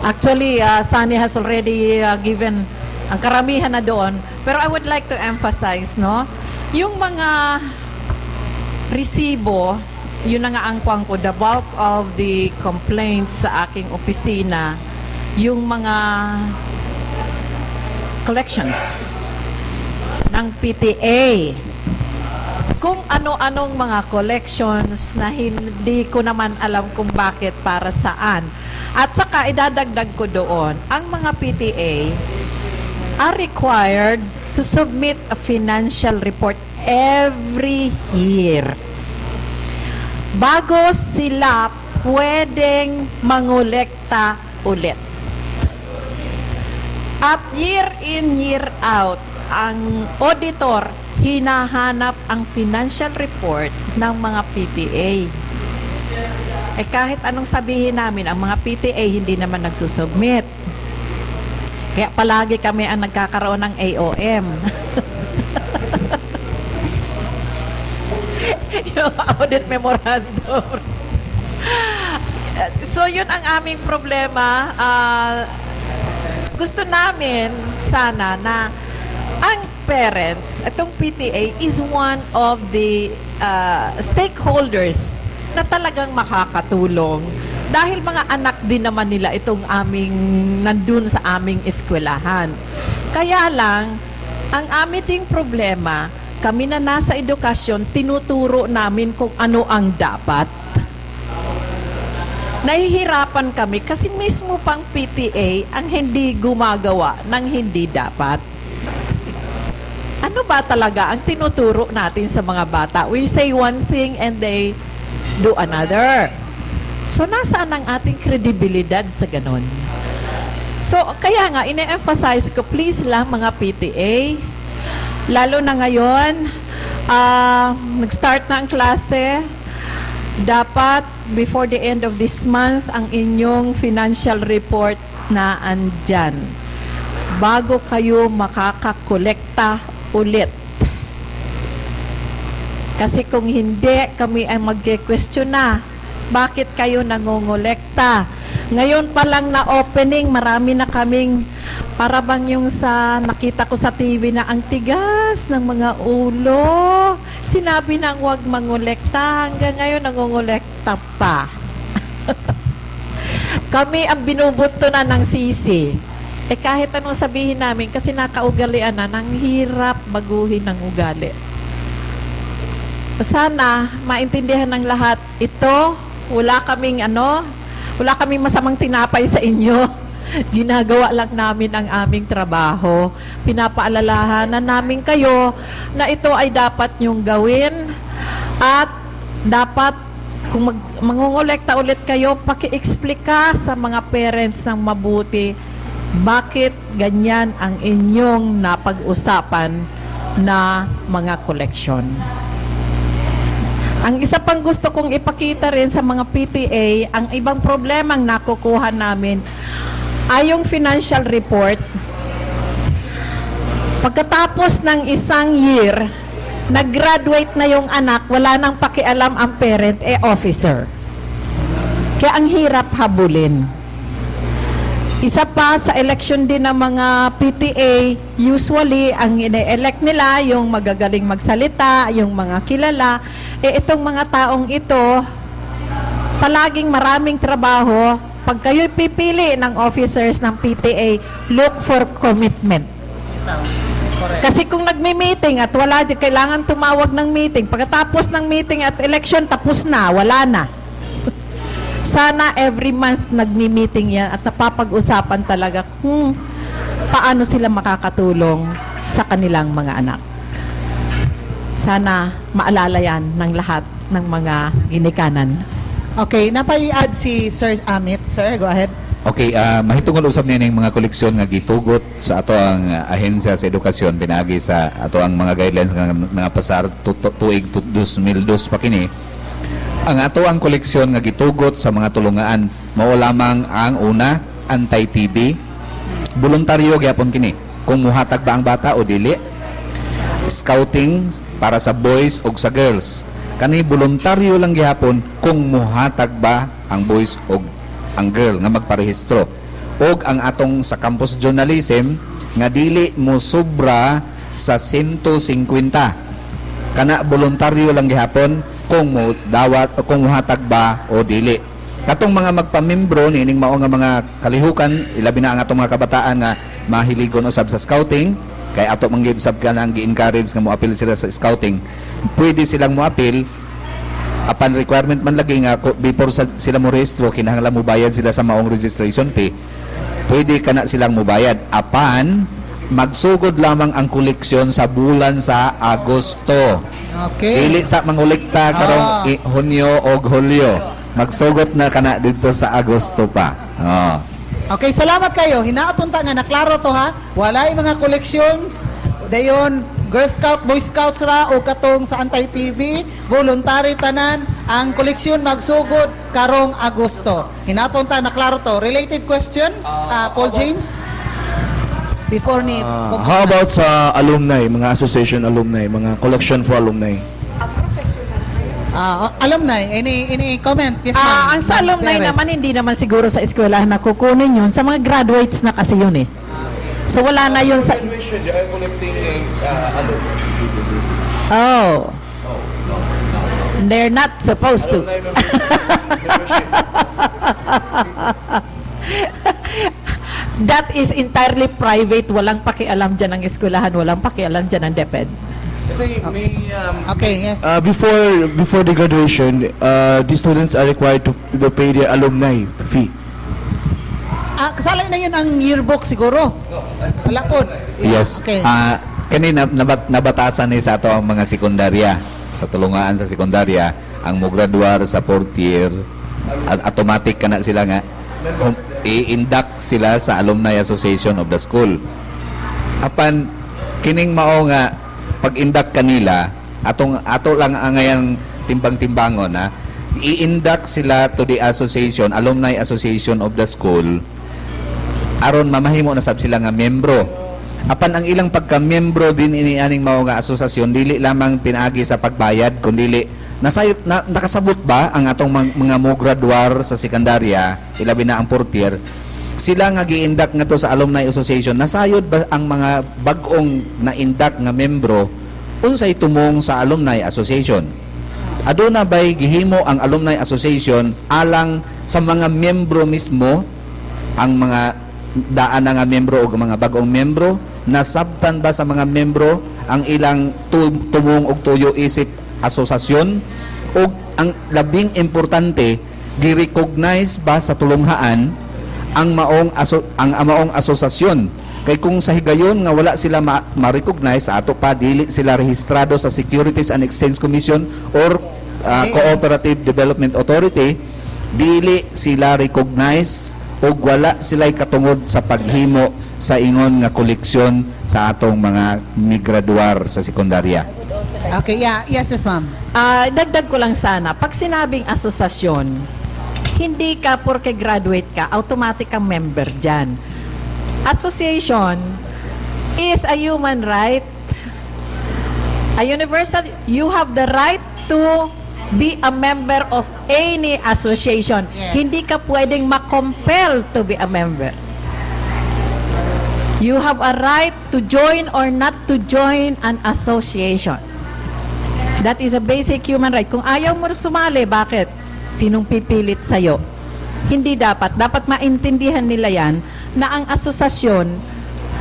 Actually, Sunny has already given ang karamihan na doon. Pero I would like to emphasize, no? Yung mga resibo, yun na nga ang kuwang ko, the bulk of the complaints sa aking opisina, yung mga collections ng PTA. Kung ano-anong mga collections na hindi ko naman alam kung bakit, para saan. At saka idadagdag ko doon, ang mga PTA are required to submit a financial report every year. Bago sila pwedeng mangolekta ulit. At year in, year out, ang auditor hinahanap ang financial report ng mga PTA. Eh kahit anong sabihin namin, ang mga PTA hindi naman nagsusubmit. Kaya palagi kami ang nagkakaroon ng AOM. Yung audit memorandum. So yun ang aming problema. Gusto namin sana na ang parents, itong PTA is one of the stakeholders na talagang makakatulong. Dahil mga anak din naman nila itong aming nandun sa aming eskwelahan. Kaya lang, ang aming ding problema, kami na nasa edukasyon, tinuturo namin kung ano ang dapat. Nahihirapan kami kasi mismo pang PTA ang hindi gumagawa ng hindi dapat. Ano ba talaga ang tinuturo natin sa mga bata? We say one thing and they do another. So, nasaan ang ating kredibilidad sa ganon? So, kaya nga, ine-emphasize ko, please lang mga PTA, lalo na ngayon, nag-start na ang klase, dapat before the end of this month, ang inyong financial report na andyan. Bago kayo makakakolekta ulit. Kasi kung hindi, kami ay mag-question na. Bakit kayo nangongolekta? Ngayon pa lang na opening, marami na kaming para bang yung sa nakita ko sa TV na ang tigas ng mga ulo. Sinabi na huwag mangolekta. Hanggang ngayon nangongolekta pa. Kami ang binubuto na ng sisi. Eh kahit anong sabihin namin, kasi nakaugalian na, nang hirap baguhin ng ugali. Sana maintindihan ng lahat ito. Wala kaming masamang tinapay sa inyo. Ginagawa lang namin ang aming trabaho. Pinapaalalahanan namin kayo na ito ay dapat nyong gawin at dapat kung mangongolekta ulit kayo, paki-explika sa mga parents ng mabuti bakit ganyan ang inyong napag-usapan na mga koleksyon. Ang isa pang gusto kong ipakita rin sa mga PTA, ang ibang problemang nakukuha namin ay yung financial report. Pagkatapos ng isang year, nag-graduate na yung anak, wala nang pakialam ang parent, officer. Kaya ang hirap habulin. Isa pa sa election din ng mga PTA, usually ang ine-elect nila yung magagaling magsalita, yung mga kilala. Itong mga taong ito, palaging maraming trabaho. Pag kayo'y pipili ng officers ng PTA, look for commitment. Kasi kung nagmi-meeting at wala, kailangan tumawag ng meeting. Pagkatapos ng meeting at election, tapos na, wala na. Sana every month nagmi-meeting yan at napapag-usapan talaga kung paano sila makakatulong sa kanilang mga anak. Sana maalala yan ng lahat ng mga ginikanan. Okay, napay-add si Sir Amit. Sir, go ahead. Okay, mahitungod usab niya ng mga koleksyon nga gitugot sa ato ang ahensya sa edukasyon pinagi sa ato ang mga guidelines nga mga pasar tuig 2002 pa kini. Ang ato ang koleksyon nga gitugot sa mga tulungaan mao lamang ang una, anti-TB. Voluntaryo gyapon kini. kung muhatag ba ang bata o dili. Scouting para sa boys o sa girls. Kani voluntaryo lang gihapon kung muhatag ba ang boys o ang girl nga magparehistro. Og ang atong sa campus journalism nga dili mo sobra sa 150. Kana voluntaryo lang gihapon kung mo dawat o kung muhatag ba o dili. Katong mga magpamembro niining mao nga mga kalihukan, ilabi na ang atong mga kabataan nga mahiligon usab sa scouting, kay ato manggid usab ka nang gi-encourage nga mo-appeal sila sa scouting. Pwede silang mo-appeal upon requirement man lagi nga before sila mo rehistro kinahanglan mo bayad sila sa maong registration fee. Pwede kana silang mobayad apan magsugod lamang ang koleksyon sa bulan sa Agosto. Okay. Dili sa mangolekta karong Hunyo o Hulyo. Magsugot na kana dito sa Agosto pa. Oh. Okay, salamat kayo. Hinaot ta nga naklaro to ha. Walay mga collections. Dayon Girl Scout, Boy Scouts ra o katong sa Antay TV, voluntary tanan ang koleksyon magsugod karong Agosto. Hinapon ta naklaro to. Related question, Paul James? Before ni How about sa alumni, mga association alumni, mga collection for alumni? alumni, any comment? Yes, ma'am. Ang sa alumni Perez. naman, hindi naman siguro sa eskwelahan na kukunin yun. Sa mga graduates na kasi yun eh. So wala na yun sa... Oh. They're not supposed to. That is entirely private. Walang pakialam dyan ang eskwelahan. Walang pakialam dyan ang DepEd. Okay, yes. Before the graduation, the students are required to pay their alumni fee. Kasali na yun ang yearbook siguro. Wala po. Yes. Okay. Kanina nabatasan ni sa ato ang mga sekundarya. Sa tulungaan sa sekundarya, ang mograduar sa 4th year, automatic kana sila nga i-induct sila sa Alumni Association of the school. Apan kining mao nga pag-induct kanila, ato lang ang ngayang timbang-timbangon na i-induct sila to the association, Alumni Association of the school, aron mamahimo na sab sila nga membro. Apan ang ilang pagka-membro din inianing mao nga asosasyon, dili lamang pinaagi sa pagbayad, kundi nasayot nakasabot ba ang atong mga mo graduar sa sekundarya, ilabi na ang 4th year, sila nga gi-induct nga to sa Alumni Association, nasayod ba ang mga bag-ong na-induct nga membro unsay tumong sa Alumni Association? Aduna ba'y gihimo ang Alumni Association alang sa mga membro mismo, ang mga daan na nga membro o mga bagong membro, nasabtan ba sa mga membro ang ilang tumong og tuyo isip asosasyon, o ang labing importante, gi-recognize ba sa tulunghaan ang maong asosasyon? Kay kung sa higayon nga wala sila ma-recognize, ato pa dili sila rehistrado sa Securities and Exchange Commission or Cooperative Development Authority, dili sila recognize o wala sila'y katungod sa paghimo sa ingon nga koleksyon sa atong mga migraduar sa sekundarya. Okay, yeah. Yes, ma'am. Dagdag ko lang sana, pag sinabing asosasyon, hindi ka porke graduate ka, automatic kang member dyan. Association is a human right, a universal, you have the right to be a member of any association. Yes. Hindi ka pwedeng ma-compel to be a member. You have a right to join or not to join an association. That is a basic human right. Kung ayaw mo sumali, bakit? Sinong pipilit sa'yo? Hindi dapat. Dapat maintindihan nila yan na ang asosasyon,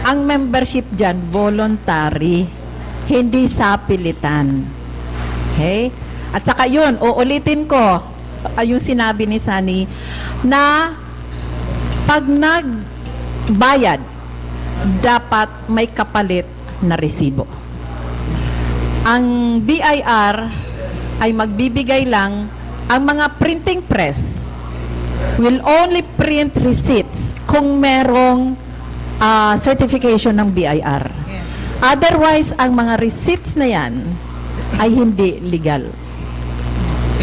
ang membership dyan, voluntary. Hindi sa pilitan. Okay? At saka yun, uulitin ko, yung sinabi ni Sunny, na pag nagbayad, dapat may kapalit na resibo. Ang BIR ay magbibigay lang, ang mga printing press will only print receipts kung merong certification ng BIR. Yes. Otherwise, ang mga receipts na yan ay hindi legal.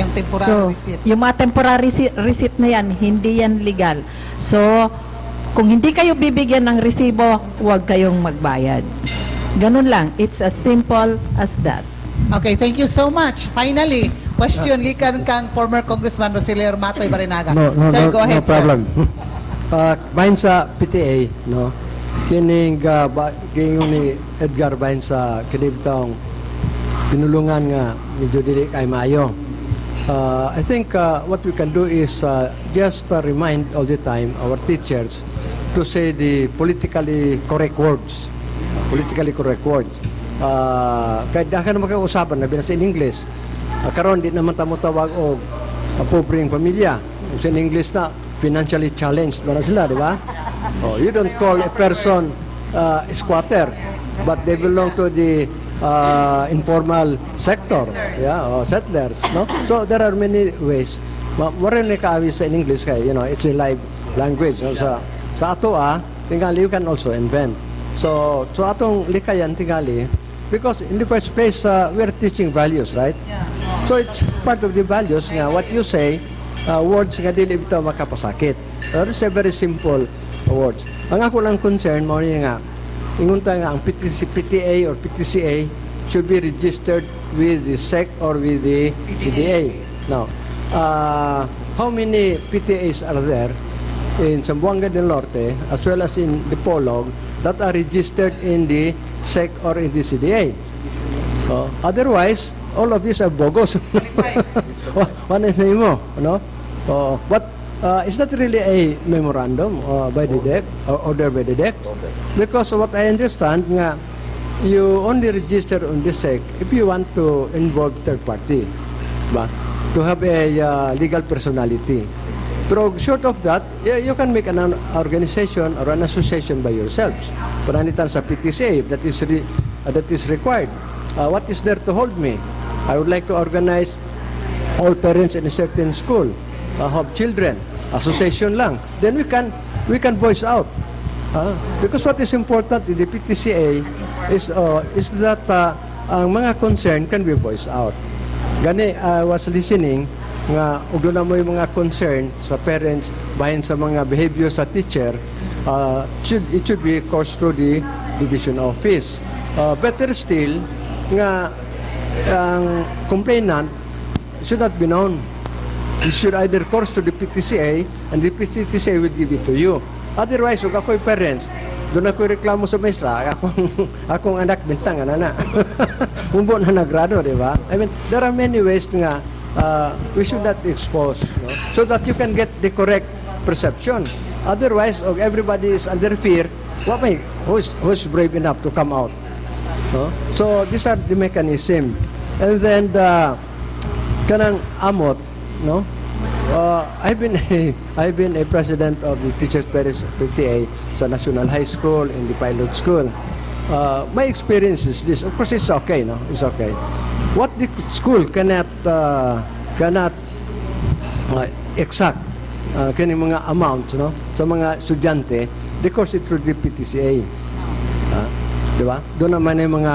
Yung temporary receipt. Yung mga temporary receipt na yan, hindi yan legal. So, Kung hindi kayo bibigyan ng resibo, huwag kayong magbayad. Ganun lang. It's as simple as that. Okay, thank you so much. Finally, question gikan kang former Congressman Rosilio Matoy Barinaga. Sir, go ahead, no problem. Bahin sa PTA, no? Kining gingon ni Edgar bahin sa kinibtang pinulungan nga medyo dili kay maayo. I think what we can do is just remind all the time our teachers to say the politically correct words. Politically correct words. Kahit dahan naman kayo usapan, labi na sa English. Karon di naman tamo tawag o pobreng pamilya. Sa English na, financially challenged na sila, di ba? Oh, you don't call a person squatter, but they belong to the informal sector, yeah, or settlers, no? So there are many ways. Warin ni kaawi sa English kay, you know, it's a live language. No? Sa ato tingali you can also invent. So atong likayan tingali, because in the first place we are teaching values, right? So it's part of the values nga what you say, words nga dili bitaw makapasakit. That is a very simple words. Ang ako lang concern mo nga ingunta nga ang PTA or PTCA should be registered with the SEC or with the CDA. Now, how many PTAs are there in Zamboanga del Norte as well as in Dipolog that are registered in the SEC or in the CDA? Otherwise, all of these are bogus. One is name mo, no? But is that really a memorandum by the DEC or order by the DEC? Because what I understand nga, you only register on the SEC if you want to involve third party, ba? To have a legal personality. Pero short of that, you can make an organization or an association by yourselves. Pananitan sa PTCA, if that is required. What is there to hold me? I would like to organize all parents in a certain school, have children, association lang. Then we can voice out. Because what is important in the PTCA is that ang mga concern can be voiced out. Gani, I was listening nga ug na mo yung mga concern sa parents bahin sa mga behavior sa teacher, it should be course through the division office. Better still nga ang complainant should not be known. It should either course to the PTCA and the PTCA will give it to you. Otherwise, kung ako'y parents, doon ako'y reklamo sa maestra, akong anak bintang na. Umbo na nagrado, di ba? I mean, there are many ways nga we should not expose, no? So that you can get the correct perception. Otherwise, everybody is under fear. Who's brave enough to come out? No? So these are the mechanism. And then kanang amot, no? I've been a president of the Teachers Parents PTA sa National High School in the pilot school. My experience is this. Of course, it's okay, no? It's okay. What the school cannot exact kani mga amount, no? Sa mga estudyante, they course it through the PTCA. Di ba? Doon naman yung mga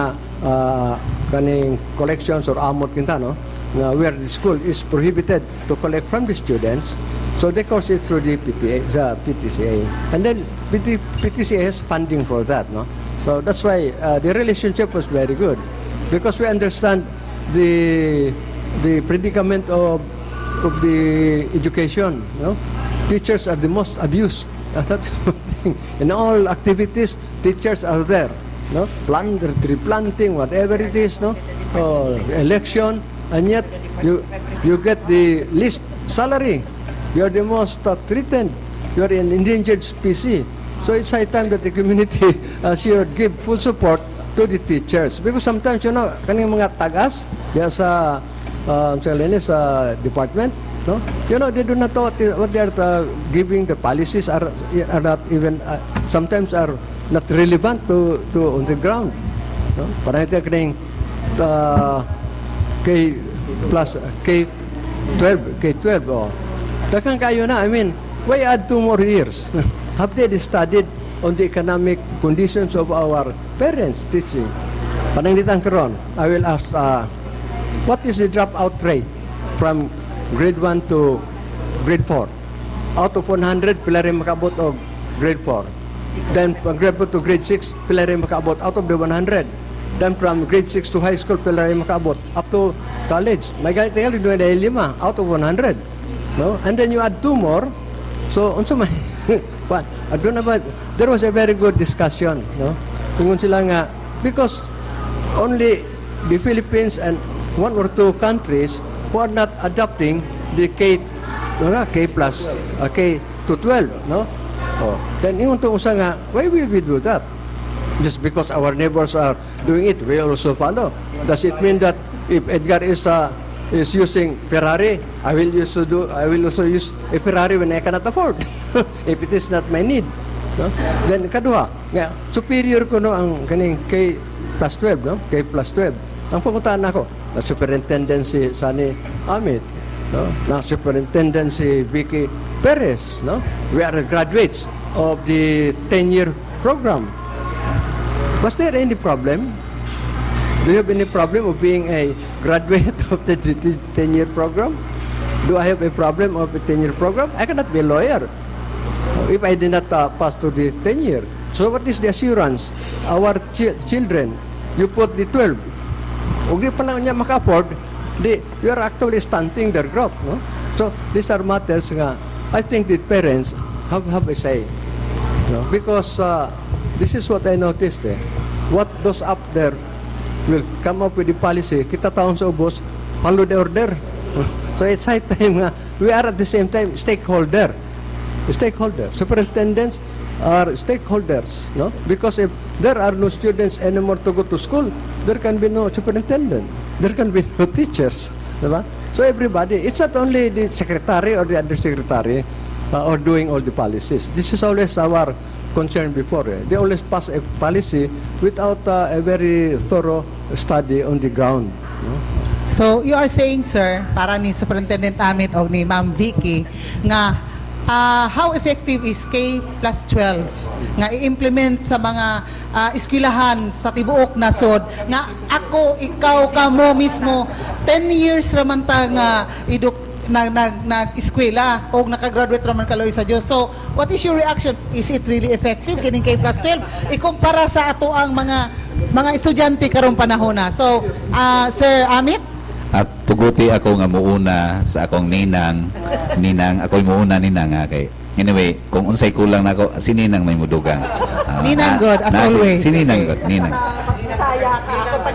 kaning collections or amount kinta, no? Where the school is prohibited to collect from the students, so they course it through the PTCA. And then PTCA has funding for that, no? So that's why the relationship was very good, because we understand the predicament of the education, no? Teachers are the most abused. That's one thing. In all activities, teachers are there, no? Tree planting, whatever it is, no? Election, and yet you get the least salary. You are the most threatened. You are an endangered species. So it's high time that the community should give full support to the teachers, because sometimes, you know, kaning mga tagas diya sa department, no? You know, they do not know what they are giving. The policies are not even sometimes are not relevant to on the ground, no? Para ito kaning K-12 oh. Daghang kayo na. I mean, why add 2 more years? Have they studied on the economic conditions of our parents teaching? Pananglitan karon, I will ask, what is the dropout rate from grade 1 to grade 4? Out of 100, pila rin makabot og grade 4. Then from grade 4 to grade 6, pila rin makaabot out of the 100. Then from grade 6 to high school, pila rin makaabot up to college. May ganit tinggal doon dahil 5 out of 100. No? And then you add 2 more. So, unsa may what? Aduna ba? There was a very good discussion, no? Tungon sila nga because only the Philippines and 1 or 2 countries who are not adopting the K plus K to 12, no? Oh, then ingon to usa nga, why will we do that? Just because our neighbors are doing it, we also follow. Does it mean that if Edgar is using Ferrari, I will also use a Ferrari when I cannot afford, if it is not my need, no? Then kaduha, nga superior ko no ang kaning K plus 12, no? K plus 12. Ang pumuntahan ako, na superintendent si Sani Amit, no? Na superintendent si Vicky Perez, no? We are graduates of the 10-year program. Was there any problem? Do you have any problem of being a graduate of the 10-year program? Do I have a problem of a 10-year program? I cannot be a lawyer if I did not pass to the 10-year. So what is the assurance? Our children, you put the 12. Kung di pa lang niya maka-afford, you are actually stunting their growth. No? So these are matters nga, I think the parents have a say. No? Because this is what I noticed. What those up there will come up with the policy, kita taon sa ubos, follow the order. So it's high time nga, we are at the same time stakeholder. Superintendents are stakeholders, no? Because if there are no students anymore to go to school, there can be no superintendent, there can be no teachers, diba? So everybody, it's not only the secretary or the undersecretary or doing all the policies. This is always our concern before. They always pass a policy without a very thorough study on the ground, no? So, you are saying, sir, para ni Superintendent Amit o ni Ma'am Vicky, nga how effective is K plus 12 nga i-implement sa mga eskwelahan sa tibuok nasod nga ako, ikaw, kamo mismo 10 years raman ta nga nag-eskwela o nakagraduate raman kaloy sa Diyos. So, what is your reaction? Is it really effective kining K plus 12? Ikumpara sa ato ang mga estudyante karong panahon na. So, Sir Amit? At tuguti ako nga muuna sa akong ninang, ako'y muuna ninang nga kay. Anyway, kung unsay kulang nako, si ninang may mudugang. Ninang good, as always. Si ninang good, ninang. Saya ka, ako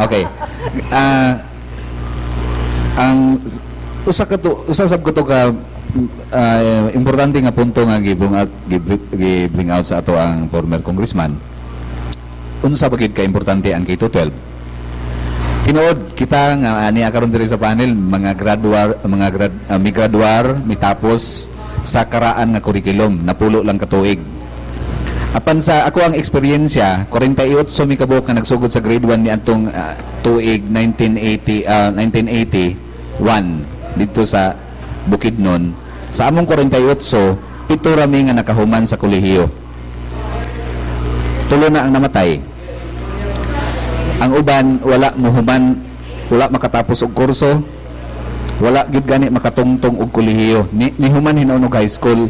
Okay. Ang usa sab ko to ka importante nga punto nga gi-bring out sa ato ang former congressman. Unsa ba gid ka importante ang K-12? Tinuod kita nga ani karon diri sa panel mga graduar mitapos sa karaan nga curriculum napulo lang ka tuig. Apan sa ako ang eksperyensya 48 mi kabuok nga nagsugod sa grade 1 ni atong tuig 1981 dito sa Bukidnon. Sa among 48 pito rami nga nakahuman sa kolehiyo. Tulo na ang namatay. Ang uban wala mohuman, wala makatapos og kurso, wala gid gani makatungtong og kolehiyo. Nihuman hinuon og high school.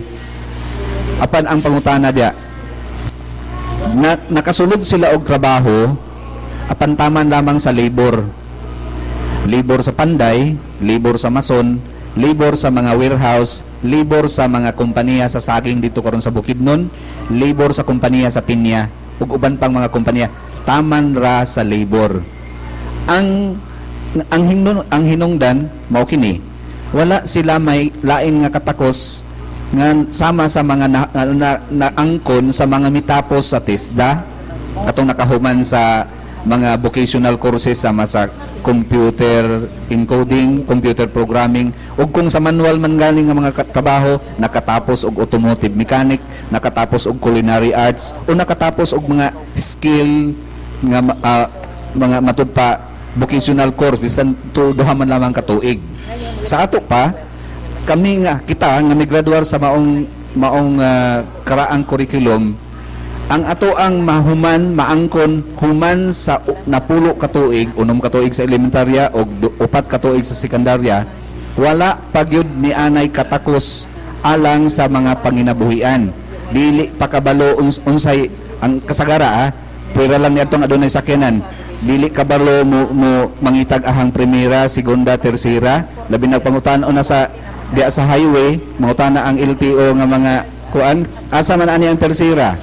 Apan ang pangutana diya, nakasulod sila og trabaho, apan taman lamang sa labor. Labor sa panday, labor sa mason, labor sa mga warehouse, labor sa mga kompanya sa saging dito karon sa Bukidnon, labor sa kompanya sa Pinya, ug uban pang mga kompanya. Taman ra sa labor. Ang hinungdan mao kini, wala sila may lain nga katakos nga sama sa mga naangkon sa mga mitapos sa TESDA katong nakahuman sa mga vocational courses sama sa computer encoding, computer programming, ug kung sa manual man galing nga mga trabaho nakatapos og automotive mechanic, nakatapos og culinary arts o nakatapos og mga skill nga mga matud pa vocational course bisan duha man lamang ka tuig. Sa ato pa kami nga kita nga migraduar sa maong karaang curriculum, ang ato ang mahuman maangkon human sa napulo ka tuig, 6 ka tuig sa elementarya o 4 ka tuig sa sekundarya, wala pagyud ni anay katakos alang sa mga panginabuhian. Dili pakabalo unsay ang kasagara pwera lang niadtong adunay sakyanan. Dili kabalo mo mangitag ahang primera, segunda, tersera, labi na pangutan-on na sa diya sa highway, mangutana ang LTO nga mga kuan, asa man ani ang tersera?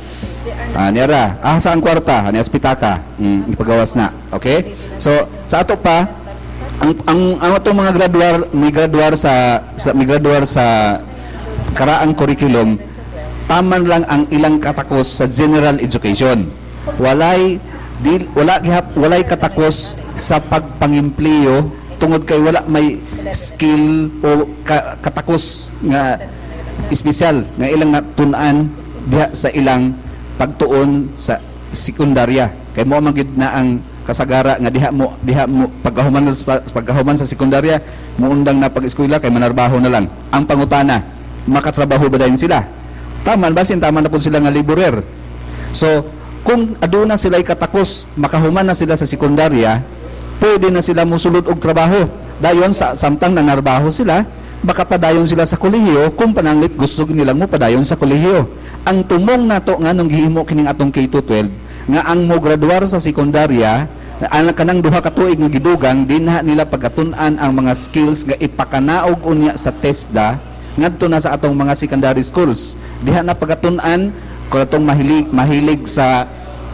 Nira, asa ang kwarta? Ani hospitaka. Ipagawas na. Okay? So sa ato pa ang atong mga graduar sa karaang curriculum, taman lang ang ilang katakos sa general education. Walay katakos sa pagpangimpleo tungod kay wala may skill o katakos nga espesyal nga ilang natun-an diha sa ilang pagtuon sa sekundarya. Kay mo man gid na ang kasagara nga diha mo pagkahuman sa sekundarya muundang na pag-eskwela kay manarbaho na lang. Ang pangutana, makatrabaho ba dayon sila? Taman na po sila nga laborer. So kung aduna sila'y katakos, makahuman na sila sa sekundarya, pwede na sila musulod og trabaho. Dayon sa samtang nanarbaho sila, baka padayon sila sa kolehiyo kung pananglit gusto nilang mo padayon sa kolehiyo. Ang tumong nato nga nung gihimo kining atong K-12 nga ang mo graduar sa sekundarya, ang kanang duha ka tuig nga gidugang dinha nila pagkatun-an ang mga skills nga ipakanaog unya sa TESDA ngadto na sa atong mga secondary schools. Diha na pagkatun-an katong mahilig sa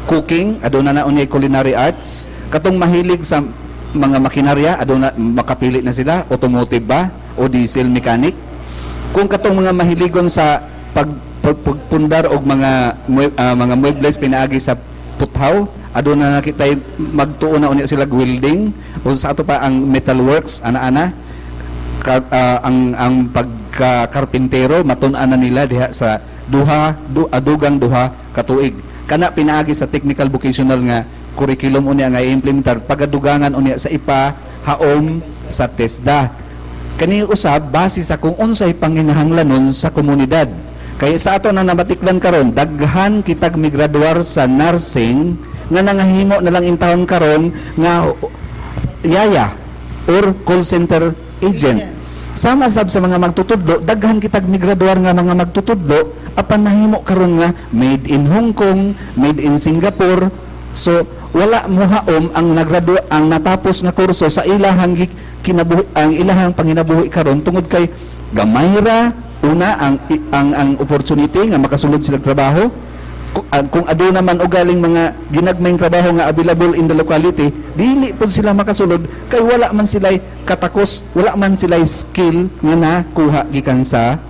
cooking, aduna na unyay culinary arts, katong mahilig sa mga makinarya, aduna makapili na sila, automotive ba o diesel mechanic. Kung katong mga mahiligon sa pagpundar og mga muebles pinaagi sa puthaw, aduna na kitay magtuon na unya sila welding o sa ato pa ang metalworks ana-ana. Ang pagka-karpintero matun-an na nila diha sa dugang duha katuig. Kana pinaagi sa technical vocational nga curriculum unya nga i-implementar pagadugangan unya sa ipa haom sa TESDA. Kani usab base sa kung unsay panginahanglanon sa komunidad. Kaya sa ato na namatiklan karon daghan kitag migraduar sa nursing nga nangahimo na lang intawon karon nga yaya or call center agent. Sama sab sa mga magtutudlo, daghan kitag migraduar nga mga magtutudlo apan nahimo karon nga made in Hong Kong, made in Singapore. So wala muhaom ang ang natapos nga kurso sa ilahang ang ilahang panginabuhi karon tungod kay gamay ra una ang opportunity nga makasulod sila trabaho. Kung aduna man og galing mga ginagmayng trabaho nga available in the locality, dili pud sila makasulod kay wala man sila katakos, wala man sila skill nga nakuha gikan sa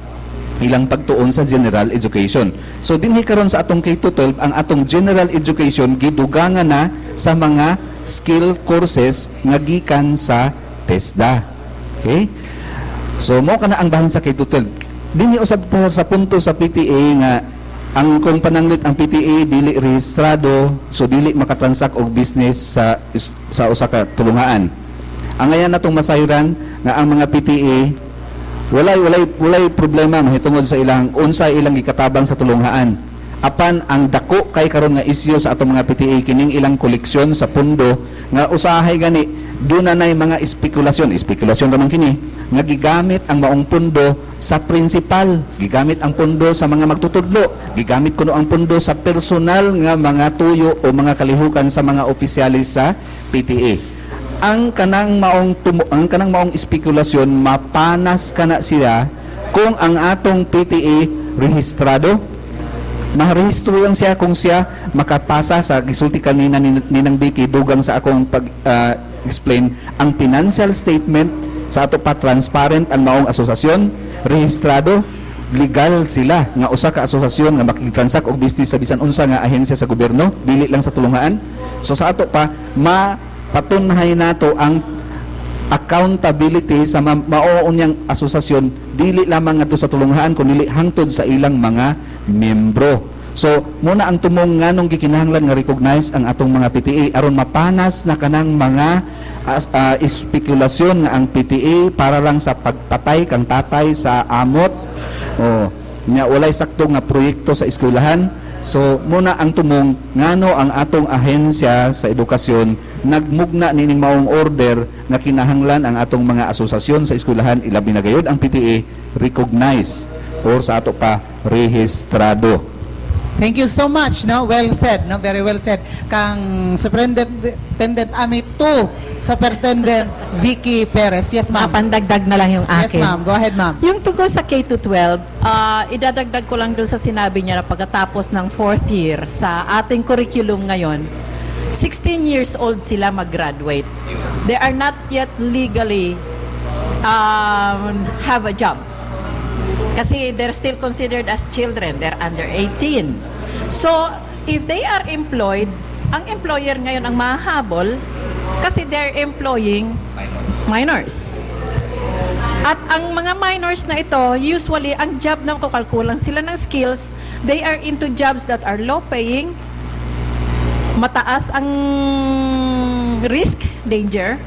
ilang pagtuon sa general education. So dinhi karon sa atong K-12 ang atong general education gidugangan na sa mga skill courses nga gikan sa TESDA. Okay? So mo kana ang bahan sa K-12. Dinhi usab po sa punto sa PTA nga ang kung pananglit ang PTA dili rehistrado, so dili makatransact og business sa usa ka tulungaan. Ang ayan natong masayran nga ang mga PTA walay problema mahitungod sa ilang unsay ilang gikatabang sa tulungaan. Apan ang dako kay karon nga isyu sa atong mga PTA kining ilang koleksyon sa pundo nga usahay gani dunay mga espekulasyon raman kini nga gigamit ang maong pundo sa principal, gigamit ang pundo sa mga magtutudlo, gigamit kuno ang pundo sa personal nga mga tuyo o mga kalihukan sa mga opisyalis sa PTA. Ang kanang maong espekulasyon mapanas kana sila kung ang atong PTA rehistrado. Maharehistro lang siya kung siya makapasa sa gisulti kanina ninang Vicky dugang sa akong pag-explain ang financial statement sa ato pa transparent ang maong asosasyon, rehistrado, legal sila nga usa ka asosasyon nga makikitransact og business sa bisan unsa nga ahensya sa gobyerno, dili lang sa tulungaan. So sa ato pa mapatunhay nato ang accountability sa maoon niyang asosasyon dili lamang ngadto sa tulungaan kundi hangtod sa ilang mga membro. So muna ang tumong nganong gikinahanglan nga recognize ang atong mga PTA aron mapanas na kanang mga espekulasyon nga ang PTA para lang sa pagpatay kang tatay sa amot nya walay sakto nga proyekto sa eskwelahan. So muna ang tumong ngano ang atong ahensya sa edukasyon nagmugna nining maong order nga kinahanglan ang atong mga asosasyon sa eskwelahan ilabi na gayud ang PTA recognize or sa ato pa rehistrado. Thank you so much, no? Well said, no? Very well said. Kang Superintendent Ami to Superintendent Vicky Perez. Yes, ma'am. Mapandagdag na lang yung Yes, akin. ma'am. Go ahead, ma'am. Yung tungkol sa K-12, idadagdag ko lang doon sa sinabi niya na pagkatapos ng 4th year sa ating curriculum ngayon, 16 years old sila mag-graduate. They are not yet legally have a job. Kasi they're still considered as children. They're under 18. So, if they are employed, ang employer ngayon ang mahahabol kasi they're employing minors. At ang mga minors na ito, usually, ang job na kukalkulang sila ng skills, they are into jobs that are low-paying, mataas ang risk, danger,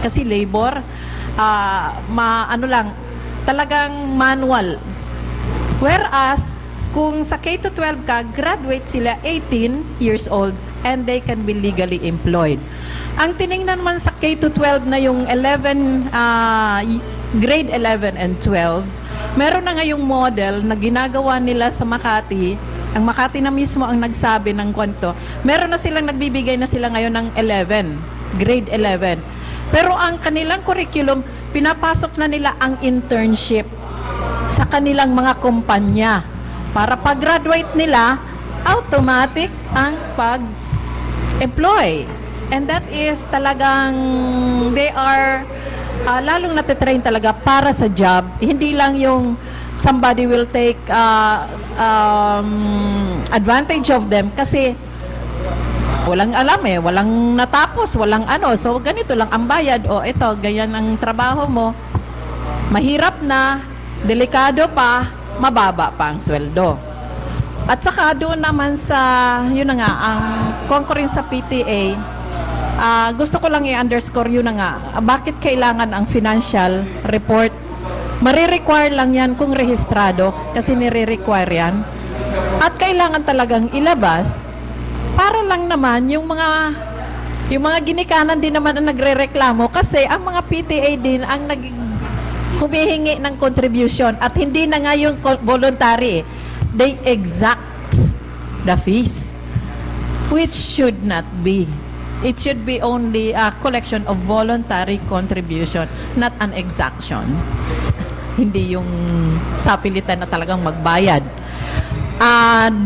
kasi labor, talagang manual. Whereas, kung sa K-12 ka, graduate sila 18 years old and they can be legally employed. Ang tiningnan man sa K-12 na yung grade 11 and 12, meron na ngayong model na ginagawa nila sa Makati. Ang Makati na mismo ang nagsabi ng kwento. Meron na silang nagbibigay na sila ngayon ng 11, grade 11. Pero ang kanilang curriculum, pinapasok na nila ang internship sa kanilang mga kumpanya. Para pag-graduate nila, automatic ang pag-employ. And that is talagang, they are lalong natitrain talaga para sa job. Hindi lang yung somebody will take advantage of them kasi walang alam walang natapos, walang ano. So, ganito lang ang bayad. O, ito, ganyan ang trabaho mo. Mahirap na, delikado pa, mababa pa ang sweldo. At saka doon naman sa, yun na nga, ang concurrent sa PTA, gusto ko lang i-underscore yun na nga, bakit kailangan ang financial report? Marirequire lang yan kung rehistrado, kasi nire-require yan. At kailangan talagang ilabas, para lang naman yung mga ginikanan din naman ang nagre-reklamo kasi ang mga PTA din ang humihingi ng contribution at hindi na nga yung voluntary. They exact the fees, which should not be. It should be only a collection of voluntary contribution, not an exaction. Hindi yung sapilitan na talagang magbayad.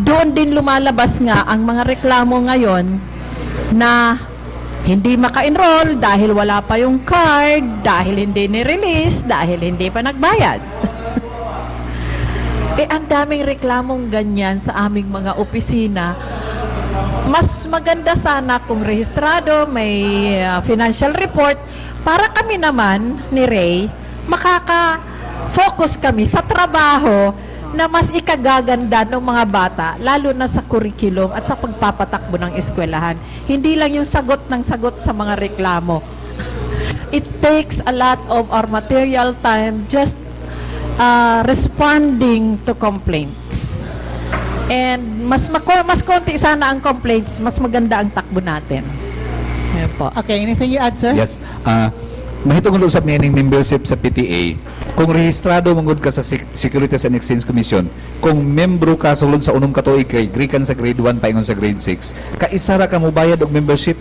Doon din lumalabas nga ang mga reklamo ngayon na hindi maka-enroll dahil wala pa yung card, dahil hindi ni-release, dahil hindi pa nagbayad. Ang daming reklamong ganyan sa aming mga opisina. Mas maganda sana kung rehistrado, may financial report, para kami naman ni Ray, makaka-focus kami sa trabaho na mas ikagaganda ng mga bata, lalo na sa curriculum at sa pagpapatakbo ng eskwelahan. Hindi lang yung sagot ng sagot sa mga reklamo. It takes a lot of our material time just responding to complaints. And mas konti sana ang complaints, mas maganda ang takbo natin. Ayan po. Okay, anything you add, sir? Yes. Mahitungod usab niya ning membership sa PTA. Kung rehistrado mangud ka sa Securities and Exchange Commission, kung membro ka sulod sa unong katuig kay gikan sa grade 1 paingon sa grade 6, kaisa ra ka mo bayad og membership.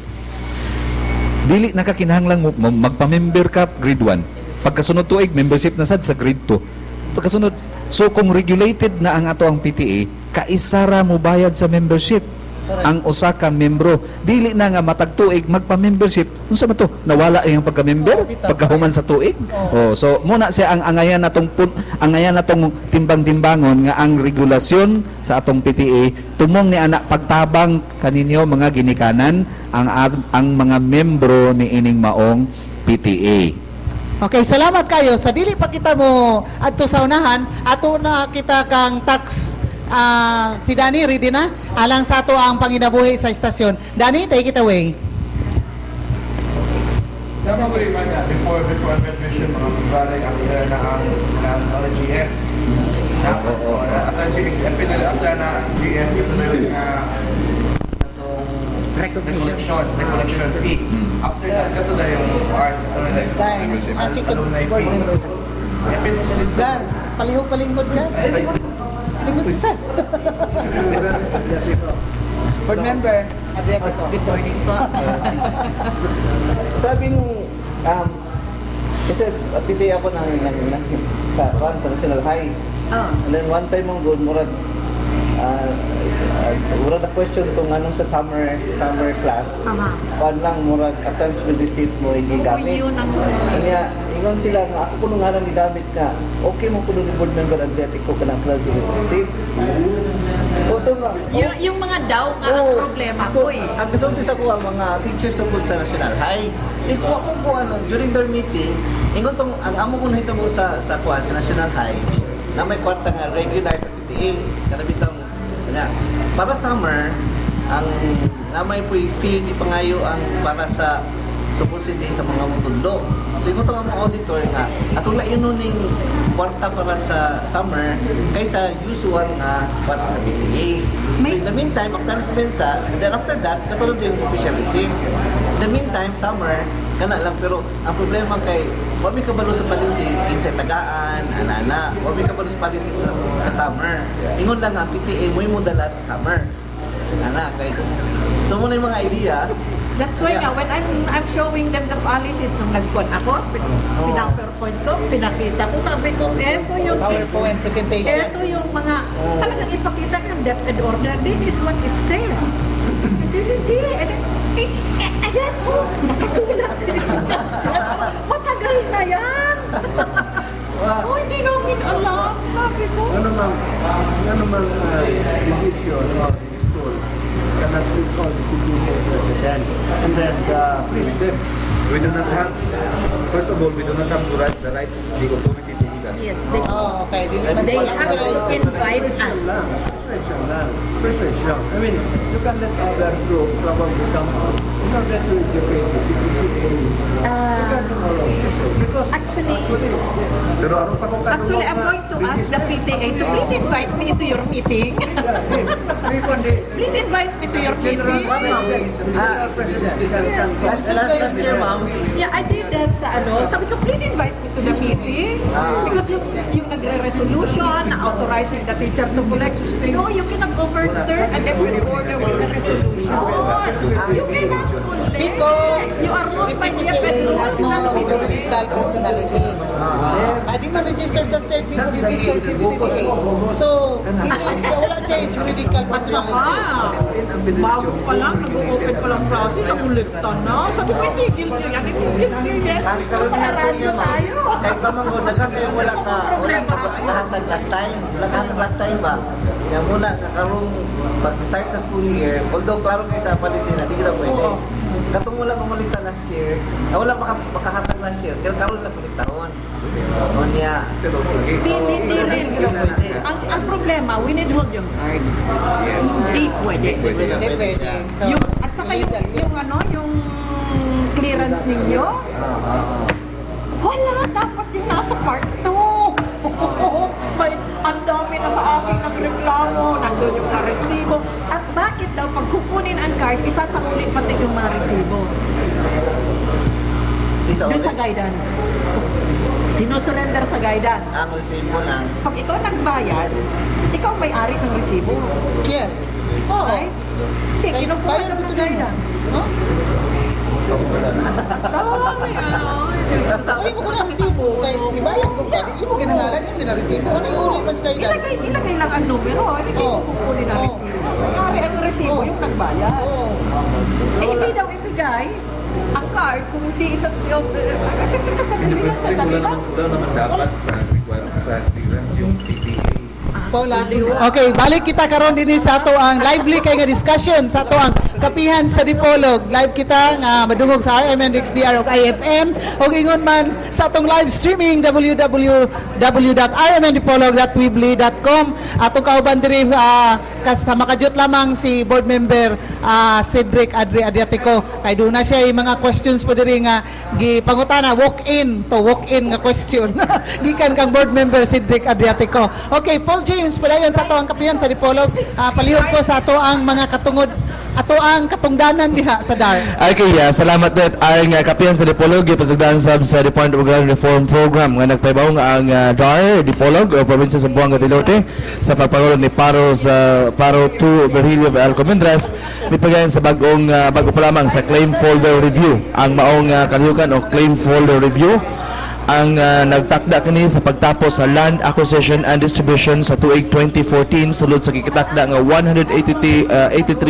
Dili na ka kinahanglang magpa-member ka grade 1. Pagkasunod tuig membership na sad sa grade 2. Pagkasunod, so kung regulated na ang ato ang PTA, kaisa ra mo bayad sa membership. Ang usa ka membro, dili na nga matag tuig magpa-membership. Unsa man to? Nawala yung pagka-member pagkahuman sa tuig. Oh, so muna siya ang angayan natong timbang-timbangon nga ang regulasyon sa atong PTA tumong ni anak pagtabang kaninyo mga ginikanan ang mga membro ni ining maong PTA. Okay, salamat kayo. Sa dili pa kita mo adto sa unahan, ato na kita kang tax si Danny, ready na? Alang sa ato ang panginabuhi sa estasyon. Danny, take it away. Dapat ba before admission mga pagbalay after na ang RGS? After na GS, ito na yung recollection fee. After that, ito na yung art, alumni fee. palihog-palingkod ka. Lingkod ka. Board member, good morning po. Sabi nung, kasi pili ako sa National High. And then one time mong good, murag na question kung anong sa summer class. Kuan lang, murag attachment receipt mo i-gamit. Kanya, ingon sila nga, ako punong nga ni David ka, okay mo puno ni board member Atletico ka ng class with receipt. Oto nga. Yung mga daw nga ang problema ko eh. Ang gusto ko ang mga teachers tungkol sa National High. Ikuha ko po during their meeting, ingon tong ang amo ko nahita mo sa National High na may kwarta nga regular sa PTA. Kada bitang para summer ang namay po fee ipangayo ang para sa supposedly sa mga mutundo. So ingon tong mga auditor nga atong lainon ning kwarta para sa summer kaysa usual nga kwarta sa PTA. So in the meantime, acknowledgement sa, and then after that, katulad yung official receipt. In the meantime, summer, kana lang, pero ang problema kay, wabi kabalo sa policy, kinsa tagaan, anana, wabi kabalo sa policy sa summer. Ingon lang nga, PTA mo yung dala sa summer. Ana, kay, so muna yung mga idea. That's why nga, when I'm showing them the policies nung nag-con ako, pinapowerpoint ko, pinakita ko, sabi ko, eto yung PowerPoint presentation. Ito yung mga, talagang ipakita ng depth and order. This is what it says. Hindi. Ayan, nakasulat sila. Matagal na yan. Hindi namin alam. Sabi ko. Ano mang division or school cannot recall the PTA president. And then the president, We do not have, first of all, we do not have the right, the authority to do that. Yes, Oh, okay. Dili man they pala have kayo. to invite us. frustration. I mean, you can let other group probably come out. You don't get to educate the PTA. You can do all of this. Because Pero ano pa kung Actually, I'm going to ask the PTA to please invite me to your meeting. Please invite me to your meeting. Last year, ma'am, Yeah, I did that sa sabi ko, please invite me to the meeting. Because yung nagre-resolution na authorizing the teacher to collect, no, you cannot overturn an deputy order with the resolution. You cannot collect. Because you are not by the national juridical personality. Di man registered sa SEC, di man registered sa CCTA. So, wala siya juridical personality. Bago pa lang, nag-open pa lang process, ang ulitan na. Sabi ko, itigil nyo yan, itigil nyo yan. Gusto ko na radyo tayo. kahit naman ko, nagkang kayo wala kahatag last time. Wala kahatag last time ba? Kaya muna, kakarong pag-start sa school year, although klaro kayo sa policy na, di ka na pwede. Katong wala mamulikta last year, wala makahatag last year, kaya karoon lang kuliktahon. O niya. Hindi rin. Hindi ka na pwede. Ang problema, we need hold yung card. Hindi pwede. Hindi pwede Hindi pwede. So, At saka yung clearance ninyo, wala, dapat yung nasa part 2. May ang dami na sa akin nagreklamo, nandun yung mga resibo. At bakit daw pag kukunin ang card, isasanguli pati yung mga resibo? Doon sa guidance. Sinusurrender sa guidance. Ang resibo ng Pag ikaw nagbayad, ikaw may-ari ng resibo. yes. Right? Hindi, kinukuha bayad lang mo ng to din. guidance. No? Ay, mo ko na resibo. Kaya ibayad ko ka. Di mo ginangalan yung dinaresibo. Ano yung uli mas kayo dyan? Ilagay lang ang numero, hindi mo kukunin ang resibo. Kunwari ang resibo yung nagbayad. Eh, hindi daw ibigay ang card kung hindi ito yung sa kanila. daw naman dapat sa clearance yung PTA. Paula. Okay, balik kita karon din sa ato ang lively kay nga discussion sa ato ang kapihan sa Dipolog. Live kita nga madungog sa RMNXDR ug IFM ug ingon man sa atong live streaming www.rmndipolog.weebly.com. Atong kauban diri sa makajut lamang si board member Cedric Adri Adriatico. Kay doon na siya yung mga questions po diri nga gipangutana walk-in nga question. Gikan kang board member Cedric Adriatico. Okay, Paul James, padayon sa ato ang kapihan sa Dipolog. Palihog ko sa ato ang mga katungod ato ang katungdanan diha sa DAR. Okay, salamat net ang kapihan sa Dipolog ipasugdan sab sa Department of Agrarian Reform Program nga nagpaybaw nga ang DAR Dipolog o probinsya sa Buanga del Norte sa pagpangulo ni Paro 2 Virgilio Alcomendras nipagayon sa bago pa lamang sa claim folder review ang maong kalihukan o claim folder review ang nagtakda kini sa pagtapos sa land acquisition and distribution sa tuig 2014 sulod sa gikitakda nga 183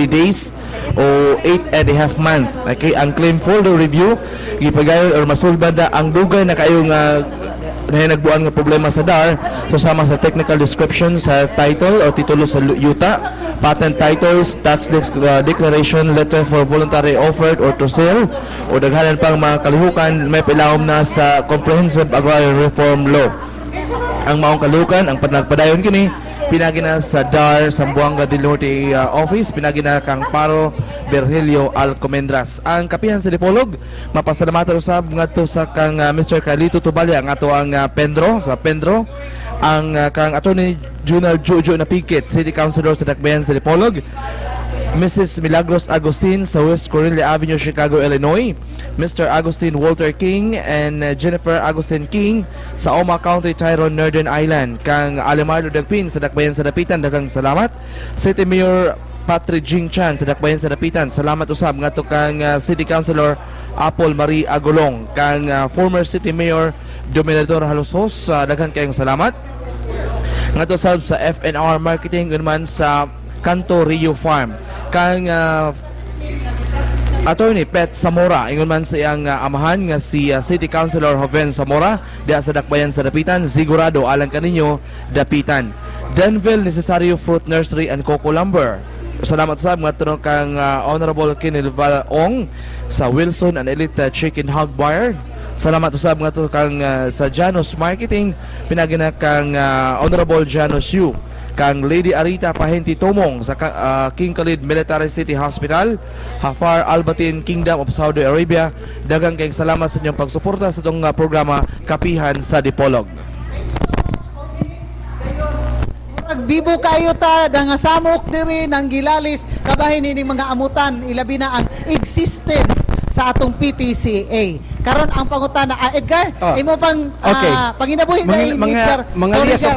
days o 8.5 month. Okay, ang claim folder review gipagayon or masulbad ang dugay na kayo nga nagbuan nga problema sa DAR susama sa technical description sa title o titulo sa yuta, patent titles, tax declaration, letter for voluntary offer or to sale o daghanan pang mga kalihukan may pilawom na sa Comprehensive Agrarian Reform Law. Ang maong kalihukan ang panagpadayon kini pinagina sa DAR Sambuanga del Norte office pinagina kang Paro Virgilio Alcomendras. Ang kapihan sa Dipolog mapasalamatan usab ngadto sa kang Mr. Carlito Tubalya ang ato ang Pendro ang kang Attorney General Jojo Napikit, City Councilor sa Dakbayan sa Dipolog, Mrs. Milagros Agustin sa West Cornelia Avenue, Chicago, Illinois, Mr. Agustin Walter King and Jennifer Agustin King sa Oma County, Tyrone, Northern Ireland, kang Alemardo Dagpin sa Dakbayan sa Dapitan, daghang salamat. City Mayor Patrick Jing Chan sa Dakbayan sa Dapitan, salamat usab ngadto kang City Councilor Apple Marie Agulong, kang former City Mayor Dominador Halosos, daghang kayong salamat. Ngadto usab sa FNR Marketing naman sa Canto Rio Farm, kang Attorney Pet Zamora ingon man sa iyang amahan nga si City Councilor Joven Zamora diha sa Dakbayan sa Dapitan, sigurado alang kaninyo Dapitan. Denville Necessario Fruit Nursery and Coco Lumber, salamat sab ngadto kang Honorable Kinil Valong sa Wilson and Elite Chicken Hog Bar. Salamat usab ngadto kang sa Janos Marketing pinagina kang Honorable Janos Yu, kang Lady Arita Pahenti Tomong sa King Khalid Military City Hospital, Hafar Albatin Kingdom of Saudi Arabia. Daghang kayong salamat sa inyong pagsuporta sa itong programa Kapihan sa Dipolog. Bibo kayo ta nga samok diri nang gilalis kabahin ini mga amutan ilabi na ang existence sa atong PTCA. Karon ang pangutana Edgar, imo pang panginabuhi na Edgar. Mga liya sa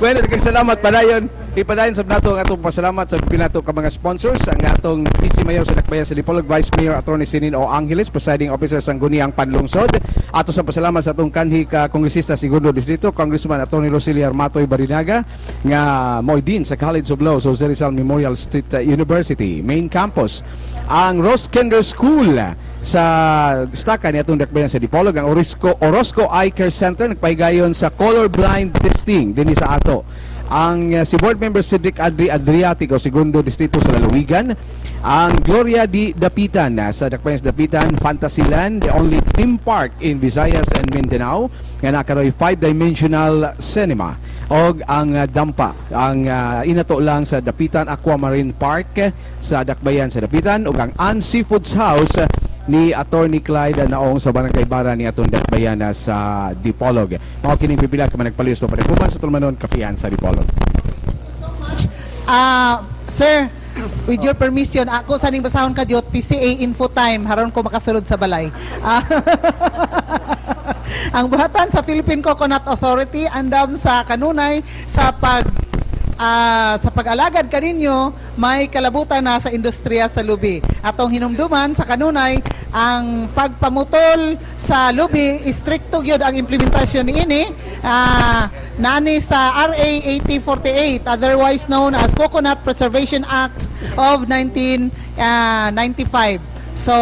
bueno, salamat padayon. Ipadayon sa nato ang atong pasalamat sa pinato ka mga sponsors, ang atong Vice Mayor sa Dakbayan sa Dipolog, Vice Mayor Attorney Sinin O. Angeles, Presiding Officer sa Guniang Panlungsod. Ato sa pasalamat sa atong kanhi ka Kongresista Segundo Distrito, Congressman Attorney Rosiliar Matoy Barinaga, nga moy din sa College of Law, Jose Rizal Memorial State University, Main Campus. Ang Ross Kinder School sa staka ni atong Dakbayan sa Dipolog, ang Orozco Eye Care Center nagpahigayon sa colorblind testing dinhi sa ato. Ang si Board Member Cedric Adriatic o Segundo Distrito sa Lalawigan, ang Gloria di Dapitan sa Dakbayan sa Dapitan, Fantasyland, the only theme park in Visayas and Mindanao nga nakaroy 5-dimensional cinema, og ang Dampa, ang inato lang sa Dapitan Aquamarine Park sa Dakbayan sa Dapitan, ug ang Ann Seafoods House ni Attorney Clyde Naong sa Barangay Bara ni atong Dakbayan sa Dipolog. Mao kining pipila ka man nagpalihos pa panikuman sa tulmanon Kapihan sa Dipolog. Sir, with your permission, ako sa ning basahon ka diot PCA info time haron ko makasulod sa balay. Ang buhatan sa Philippine Coconut Authority andam sa kanunay sa pag-alagad kaninyo may kalabutan na sa industriya sa lubi. Atong hinumduman sa kanunay ang pagpamutol sa lubi, istrikto gyud ang implementasyon niini nani sa RA 8048, otherwise known as Coconut Preservation Act of 1995. So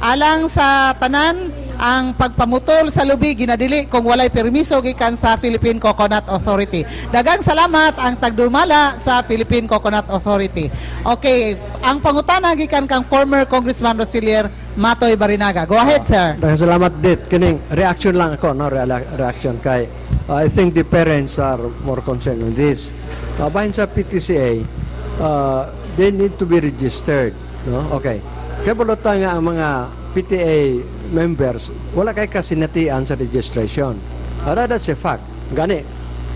alang sa tanan, ang pagpamutol sa lubi ginadili kung walay permiso gikan sa Philippine Coconut Authority. Daghang salamat ang tagdumala sa Philippine Coconut Authority. Okay, ang pangutana gikan kang former Congressman Rosilier Matoy Barinaga. Go ahead, sir. Daghang salamat dit kining reaction lang ako no reaction kay I think the parents are more concerned on this. Bahin sa PTCA, they need to be registered, no? Okay. Kaya bulota nga ang mga PTA members, wala kay kasinatian sa registration. That's a fact. Gani,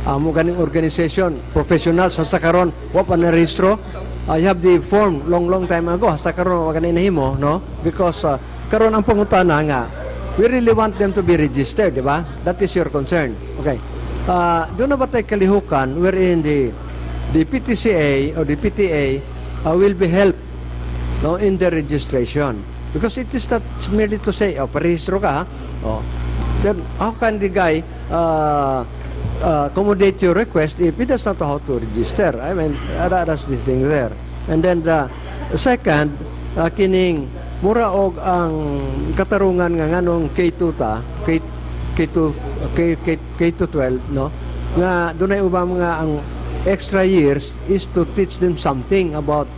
amo ganing organization, professional sa sakaron, wa pa na rehistro. I have the form long time ago hasta karon wa kanay nahimo, no? Because karon ang pangutana nga we really want them to be registered, di ba? That is your concern. Okay. Doon na ba tayo kalihukan wherein the PTCA or the PTA will be helped, no, in the registration. Because it is not merely to say, parehistro ka, ha? Oh. Then how can the guy accommodate your request if he does not know how to register? I mean, that's the thing there. And then the second, kining mura og ang katarungan nga nganong K2 ta, K-12, no? Nga dunay ubang nga ang extra years is to teach them something about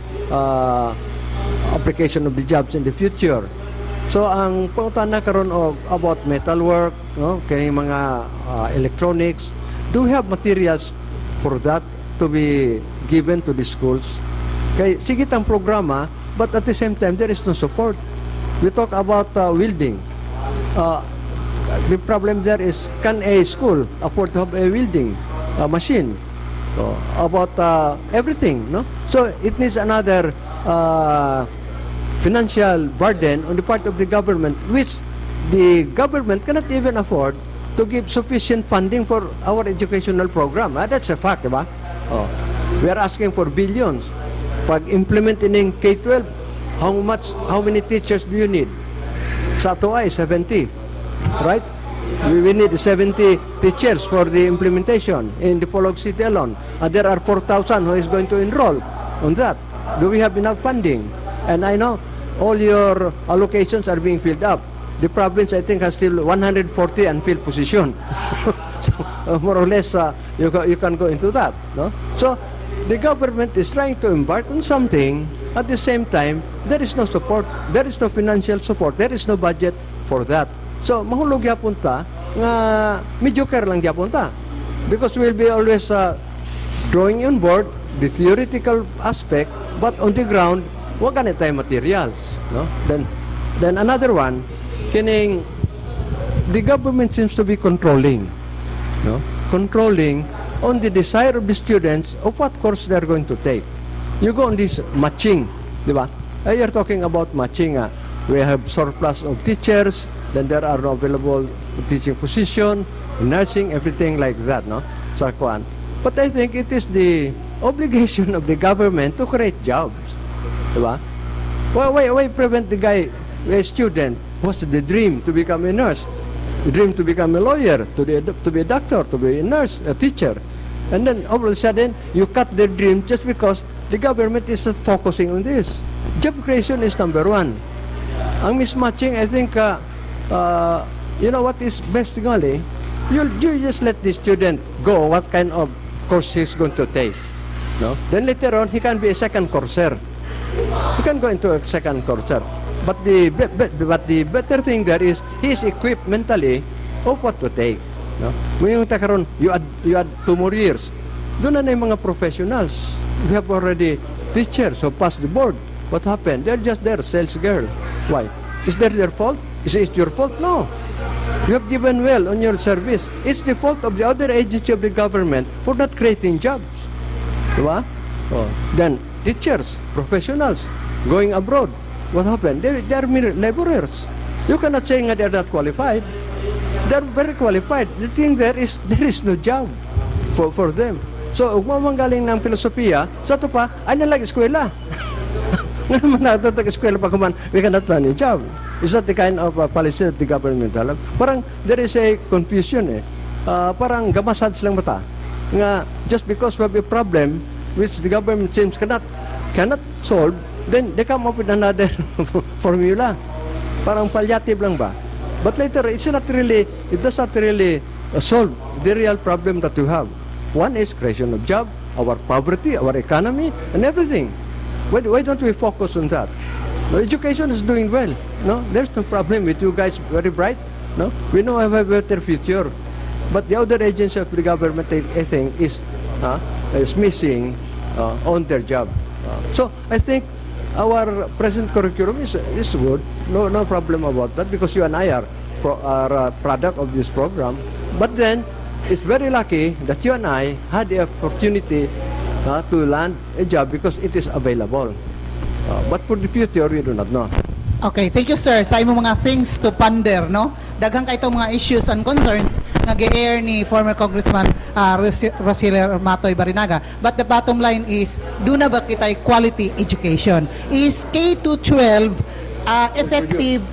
application of the jobs in the future. So ang pangutana karon og about metalwork, no, kay mga electronics, do we have materials for that to be given to the schools? Kay sige tang programa, but at the same time there is no support. We talk about welding. The problem there is, can a school afford to have a welding machine? So, about everything, no? So it needs another financial burden on the part of the government, which the government cannot even afford to give sufficient funding for our educational program. That's a fact, diba? Oh. We are asking for billions. Pag implement in K-12, how many teachers do you need? Sa ato ay 70, right? We need 70 teachers for the implementation in the Polog City alone. There are 4,000 who is going to enroll on that. Do we have enough funding? And I know all your allocations are being filled up. The province, I think, has still 140 unfilled position. So, more or less, you can go into that. No? So, the government is trying to embark on something. At the same time, there is no support. There is no financial support. There is no budget for that. So, mahulog yapon ta, nga mediocre lang yapon ta. Because we'll be always drawing on board the theoretical aspect, but on the ground, wag ganit tayo materials. No? Then another one, kining, the government seems to be controlling. No? Controlling on the desire of the students of what course they're going to take. You go on this matching, di ba? You're talking about matching. We have surplus of teachers, then there are no available teaching position, nursing, everything like that, no? Sa kuan. But I think it is the obligation of the government to create jobs, di ba? Why prevent the guy, a student, what's the dream to become a nurse, the dream to become a lawyer, to be a doctor, to be a nurse, a teacher, and then all of a sudden you cut their dream just because the government is not focusing on this. Job creation is number one. Ang mismatching, I think, you know what is best only, you just let the student go what kind of course he's going to take. No? Then later on, he can be a second courser. He can go into a second courser. But the better thing there is, he is equipped mentally of what to take. No? Ngayon takaron, you add 2 more years. Doon na yung mga professionals. We have already teachers who passed the board. What happened? They're just there, sales girl. Why? Is that their fault? Is it your fault? No. You have given well on your service. It's the fault of the other agency of the government for not creating jobs. Diba? Oh. Then, teachers, professionals, going abroad. What happened? They're mere laborers. You cannot say that they're not qualified. They're very qualified. The thing there is no job for them. So, ug mamanggaling ng filosofiya, sa ito pa, ay nalang eskwela. Nga naman natutag eskwela pa kuman, we cannot find a job. Is that the kind of policy that the government develop? Parang there is a confusion eh. Parang gamasad silang mata. Nga, just because we have a problem which the government seems cannot solve, then they come up with another formula. Parang palliative lang ba? But later, it does not really solve the real problem that we have. One is creation of job, our poverty, our economy, and everything. Why don't we focus on that? No, education is doing well. No, there's no problem with you guys. Very bright. No, we know I have a better future. But the other agency of the government, I think, is missing on their job. So I think our present curriculum is good. No problem about that, because you and I are a product of this program. But then, it's very lucky that you and I had the opportunity to land a job because it is available. But for the future, we do not know. Okay, thank you sir sa imong mga things to ponder, no? Daghang kay itong mga issues and concerns nga gi-air ni former Congressman Rosiler Matoy Barinaga. But the bottom line is, do na ba kitay quality education? Is K-12 effective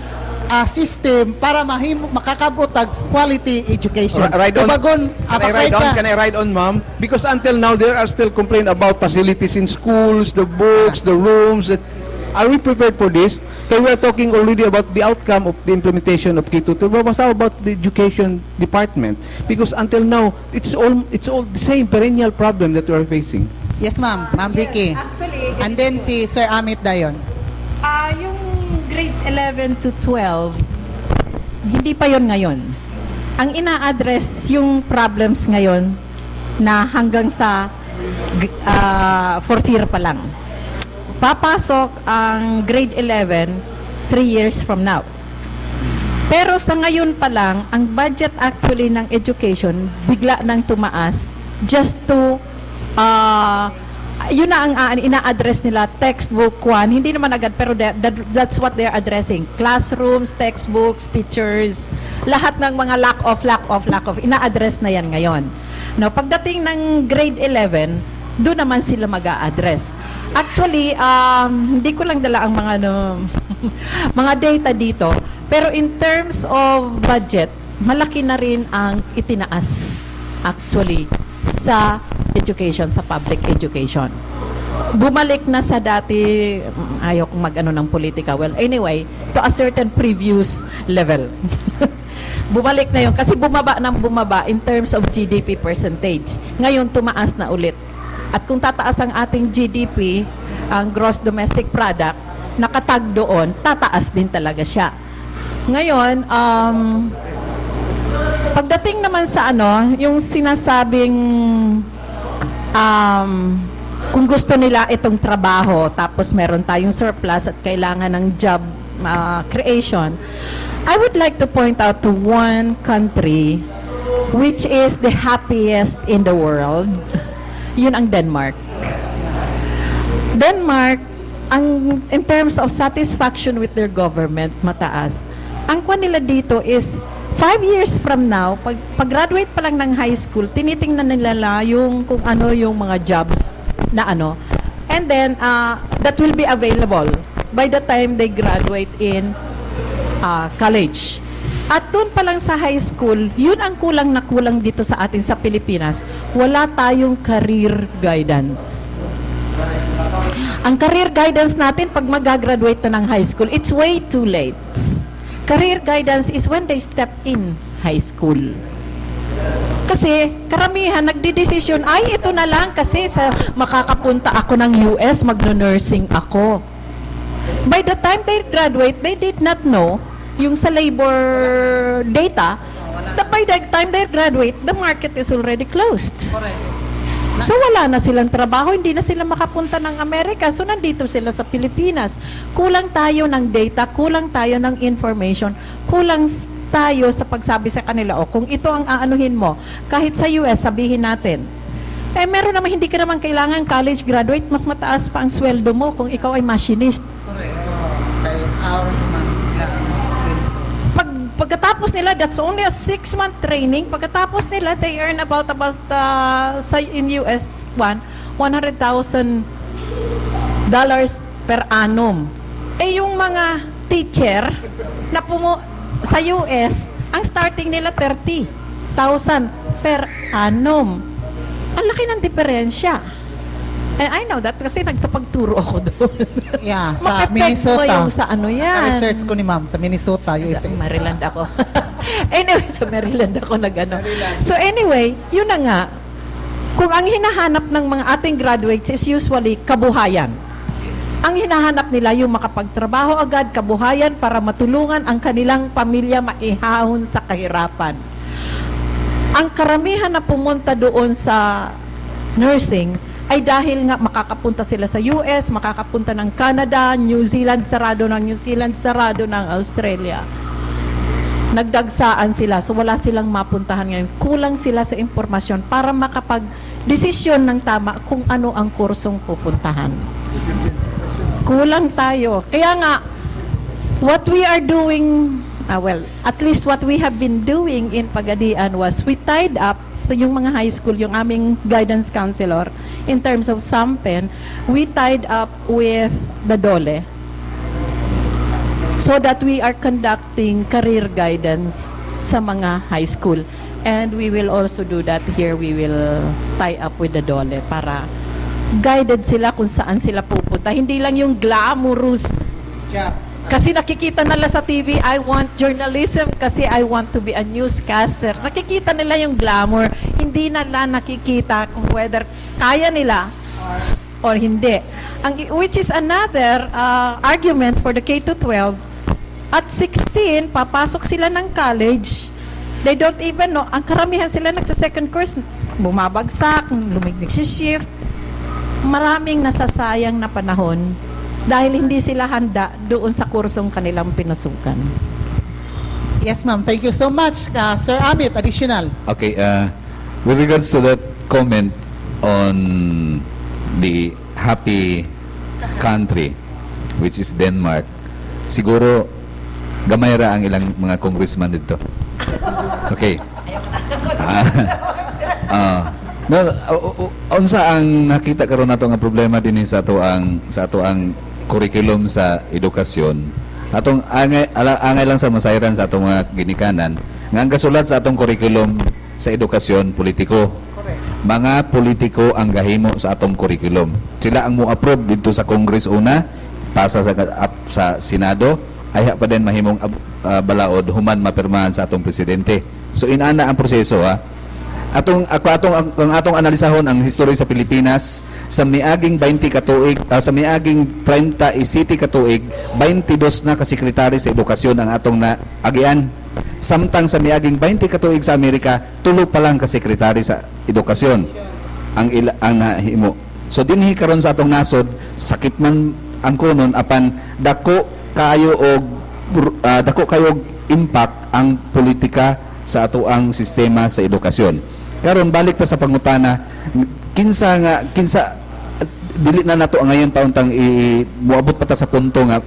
system para makakabutag quality education? Ride on. Tubagon, Can I ride on, ma'am? Because until now, there are still complaints about facilities in schools, the books, the rooms. Are we prepared for this? Okay, we are talking already about the outcome of the implementation of K-12. But how about the education department? Because until now, it's all the same perennial problem that we are facing. Yes ma'am, Ma'am Vicky. Actually, And then si Sir Amit Dayon. yung grades 11 to 12, hindi pa yon ngayon. Ang ina-address yung problems ngayon na hanggang sa fourth year pa lang. Papasok ang grade 11 3 years from now. Pero sa ngayon pa lang, ang budget actually ng education bigla nang tumaas just to yun na ang ina-address nila, textbook one, hindi naman agad pero that's what they're addressing. Classrooms, textbooks, teachers, lahat ng mga lack of, ina-address na yan ngayon. Now, pagdating ng grade 11, doon naman sila mag-a-address. Actually, hindi ko lang dala ang mga mga data dito, pero in terms of budget, malaki na rin ang itinaas actually sa education, sa public education. Bumalik na sa dati, ayok mag-ano ng politika. Well, anyway, to a certain previous level. Bumalik na yun kasi bumaba in terms of GDP percentage. Ngayon, tumaas na ulit. At kung tataas ang ating GDP, ang gross domestic product, nakatag doon, tataas din talaga siya. Ngayon, pagdating naman sa yung sinasabing kung gusto nila itong trabaho, tapos meron tayong surplus at kailangan ng job creation, I would like to point out to one country which is the happiest in the world. Yun ang Denmark. Denmark, in terms of satisfaction with their government, mataas. Ang kwan nila dito is 5 years from now, pag-graduate pa lang ng high school, tinitingnan nila yung kung ano yung mga jobs na and then that will be available by the time they graduate in college. At doon pa lang sa high school, yun ang kulang na kulang dito sa atin sa Pilipinas. Wala tayong career guidance. Ang career guidance natin pag mag-graduate na ng high school, it's way too late. Career guidance is when they step in high school. Kasi karamihan nagdidesisyon, ay ito na lang kasi sa makakapunta ako ng US, magno-nursing ako. By the time they graduate, they did not know yung sa labor data, by the time they graduate, the market is already closed. So wala na silang trabaho, hindi na sila makapunta ng Amerika, so nandito sila sa Pilipinas. Kulang tayo ng data, kulang tayo ng information, kulang tayo sa pagsabi sa kanila, kung ito ang aanuhin mo, kahit sa US, sabihin natin, meron naman, hindi ka naman kailangan college graduate, mas mataas pa ang sweldo mo kung ikaw ay machinist. Pagkatapos nila, that's only a 6-month training. Pagkatapos nila, they earn about in US, $100,000 per annum. Yung mga teacher na sa US, ang starting nila 30,000 per annum. Ang laki ng diferensya. And I know that kasi nagtapagturo ako doon. Yeah, sa Makapekto Minnesota. yung sa yan. Research ko ni ma'am sa Minnesota, USA. Sa Maryland ako. Anyway, sa Maryland ako nag-ano. So anyway, yun na nga. Kung ang hinahanap ng mga ating graduates is usually kabuhayan. Ang hinahanap nila yung makapagtrabaho agad, kabuhayan para matulungan ang kanilang pamilya maihahon sa kahirapan. Ang karamihan na pumunta doon sa nursing ay dahil nga makakapunta sila sa US, makakapunta ng Canada, New Zealand, sarado ng Australia. Nagdagsaan sila, so wala silang mapuntahan ngayon. Kulang sila sa impormasyon para makapag desisyon ng tama kung ano ang kursong pupuntahan. Kulang tayo. Kaya nga, what we are doing, well, at least what we have been doing in Pagadian was we tied up sa yung mga high school, yung aming guidance counselor, in terms of SAMPEN, we tied up with the DOLE so that we are conducting career guidance sa mga high school. And we will also do that here. We will tie up with the DOLE para guided sila kung saan sila pupunta. Hindi lang yung glamorous. Kasi nakikita nila sa TV, I want journalism kasi I want to be a newscaster. Nakikita nila yung glamour. Hindi nila nakikita kung whether kaya nila or hindi. Which is another argument for the K-12. At 16, papasok sila ng college. They don't even know. Ang karamihan sila nagsa-second course, bumabagsak, lumignig si shift. Maraming nasasayang na panahon dahil hindi sila handa doon sa kursong kanilang pinasukan. Yes, ma'am. Thank you so much. Sir Amit, additional. Okay, with regards to that comment on the happy country, which is Denmark, siguro gamay ra ang ilang mga congressman dito. Okay. Unsa ang nakita karon nato nga problema dinhi sa ato ang curriculum sa edukasyon. Atong angay lang sa masayran sa atong mga ginikanan nga ang gasulat sa atong curriculum sa edukasyon politiko. Mga politiko ang gahimo sa atong curriculum. Sila ang mo-approve dito sa Congress una, pasa sa Senado, ay pa din mahimong balaod human mapirmahan sa atong presidente. So inana ang proseso ha. Atong analisahon ang history sa Pilipinas sa miaging 20 katuig sa miaging 30 isiti katuig 22 na ka sekretary sa edukasyon ang atong naagian. Samtang sa miaging 20 katuig sa Amerika, 3 pa lang ka sekretary sa edukasyon ang nahimo. So dinhi karon sa atong nasod, sakit man ang kunon apan dako kayo impact ang politika sa atoang sistema sa edukasyon. Karon balik ta sa pangutana, kinsa dili na nato ngayon pauntang muabot pa ta sa punto nga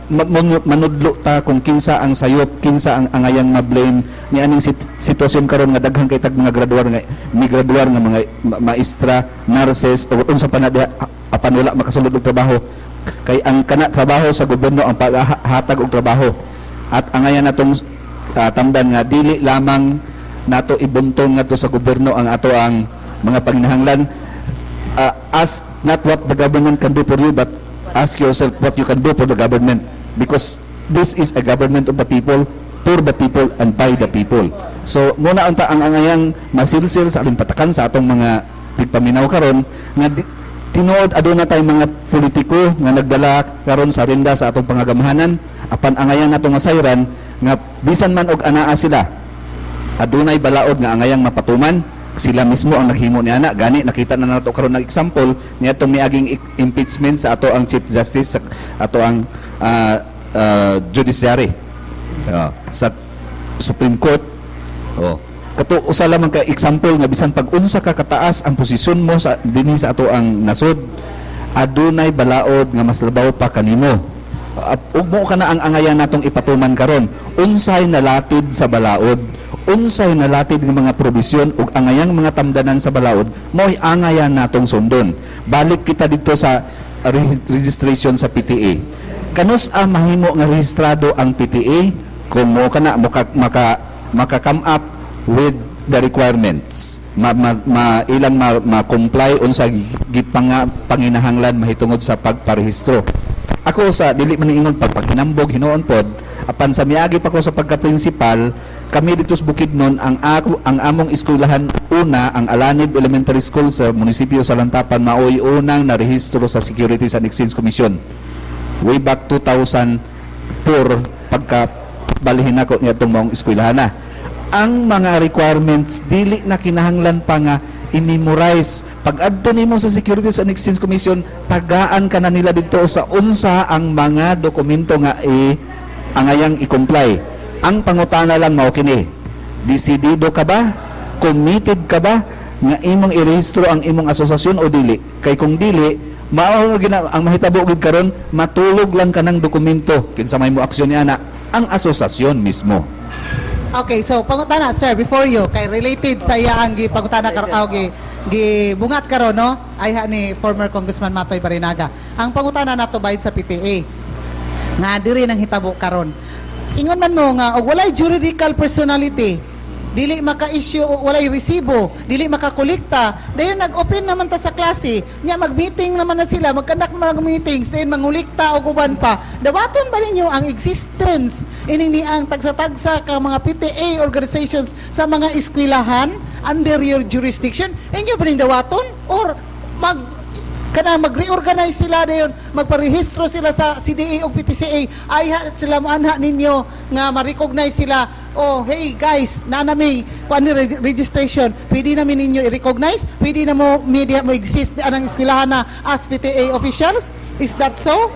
manudlo ta kung kinsa ang sayop, kinsa ang angayang ma-blame ni aning sitwasyon karon nga daghang kay tag mga graduar nga mga maestra, nurses o unsa pa na apan wala makasulod og trabaho. Kay ang kana trabaho sa gobyerno ang paghatag og trabaho. At angayan natong tamdan nga dili lamang nato ibuntong nga to sa gobyerno ang ato ang mga panginahanglan. Ask not what the government can do for you, but ask yourself what you can do for the government, because this is a government of the people, for the people, and by the people. So muna unta ang angayang masilsil sa alimpatakan sa atong mga tigpaminaw karon nga tinuod aduna tay mga politiko nga nagdala karon sa rinda sa atong pangagamahanan apan angayang nato nga sayran nga bisan man og anaa sila adunay balaod nga angayang mapatuman, sila mismo ang naghimo niana. Gani nakita na nato karon ng example niadtong miaging impeachment sa ato ang Chief Justice, sa ato ang judiciary sa Supreme Court. Kato usa lamang ka example nga bisan pag unsa ka kataas ang posisyon mo sa dinhi sa ato ang nasod, adunay balaod nga mas labaw pa kanimo. Ug mo kana ang angayan natong ipatuman karon, unsay nalatid sa balaod, unsay nalatid ng mga probisyon ug angayang mga tamdanan sa balaod, mo'y angayan natong sundon. Balik kita dito sa registration sa PTA. Kanus ang mahimo nga rehistrado ang PTA kung mo kana maka-come up with the requirements, ilang ma-comply unsa panginahanglan mahitungod sa pagparehistro. Ako sa dili man ingon pagpaghinambog hinuon pod apan sa miagi pa ko sa pagka-principal kami dito sa Bukidnon ang among eskwelahan una ang Alanib Elementary School sa munisipyo sa Lantapan maoy unang narehistro sa Securities and Exchange Commission way back 2004 pagka balihin ako niya itong maong eskwelahan na. Ang mga requirements dili na kinahanglan pa nga i-memorize. Pag adto nimo sa Securities and Exchange Commission, tagaan ka na nila dito sa unsa ang mga dokumento nga angayang i-comply. Ang pangutana lang mao kini. Desidido ka ba? Committed ka ba nga imong irehistro ang imong asosasyon o dili. Kay kung dili, mao ang mahitabo gid karon matulog lang kanang dokumento kinsa may mo aksyon ni ana ang asosasyon mismo. Okay, so pangutana sir before you kay related sa iya ang gipangutana karon gibungat karon no ay ni former Congressman Matoy Barinaga. Ang pangutana nato bayad sa PTA nga diri nang hitabo karon. Ingon man mo nga og walay juridical personality, dili maka-issue o walay resibo, dili makakolekta, dayon nag-open naman ta sa klase, nya mag-meeting naman na sila, mag-conduct mga meetings, dayon mangulikta o uban pa. Dawaton ba ninyo ang existence ining ni ang tagsa-tagsa ka mga PTA organizations sa mga eskwelahan under your jurisdiction? Inyo ba ning dawaton or mag-reorganize sila dayon, magparehistro sila sa CDA o PTCA, ay sila maanha ninyo nga ma-recognize sila. Oh, hey guys, nanami kuan ni registration, pwede namin ninyo i-recognize, pwede na mo media mo exist anang eskwelahan na as PTA officials. Is that so?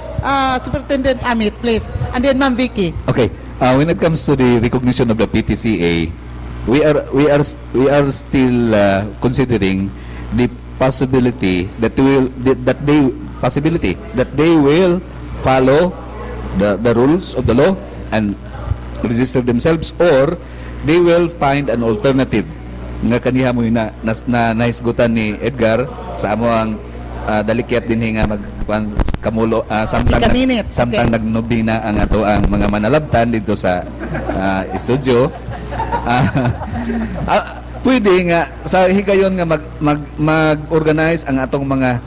Superintendent Amit, please. And then Ma'am Vicky. Okay, when it comes to the recognition of the PTCA, we are still considering the possibility that they will follow the rules of the law and register themselves, or they will find an alternative nga kaniha mo na naisgutan ni Edgar sa amo ang dalikyat din nga kamulo samtang nagnubina ang ato ang mga manalabtan dito sa studio. Pwede nga sa higayon nga mag-organize ang atong mga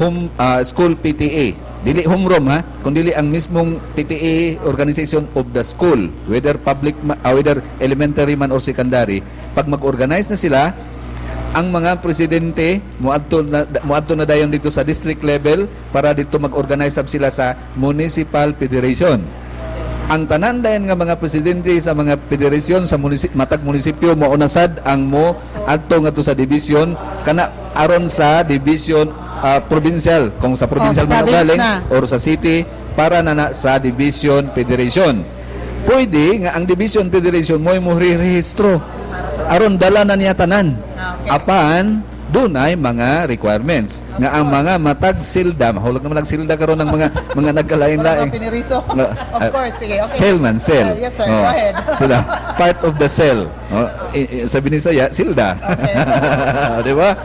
school PTA. Dili homeroom ha, kundi ang mismong PTA organization of the school, whether public whether elementary man or secondary. Pag mag-organize na sila, ang mga presidente muadto na dayon dito sa district level para dito mag-organize sila sa municipal federation. Ang tanan dayon nga mga presidente sa mga federasyon sa matag munisipyo maunasad ang mo adto nga to sa division kana aron sa division provincial, kung sa provincial man galing or sa city para na sa division federation. Pwede nga ang division federation mo rehistro aron dala na niya tanan. Apan dunay mga requirements nga ang mga matag silda, mahulog naman ang silda karon ng mga nagkalain-lain. Of course, sige, okay. Cell man, cell. Yes sir, go ahead. Sila, part of the cell. Sabi ni saya, silda. Di ba?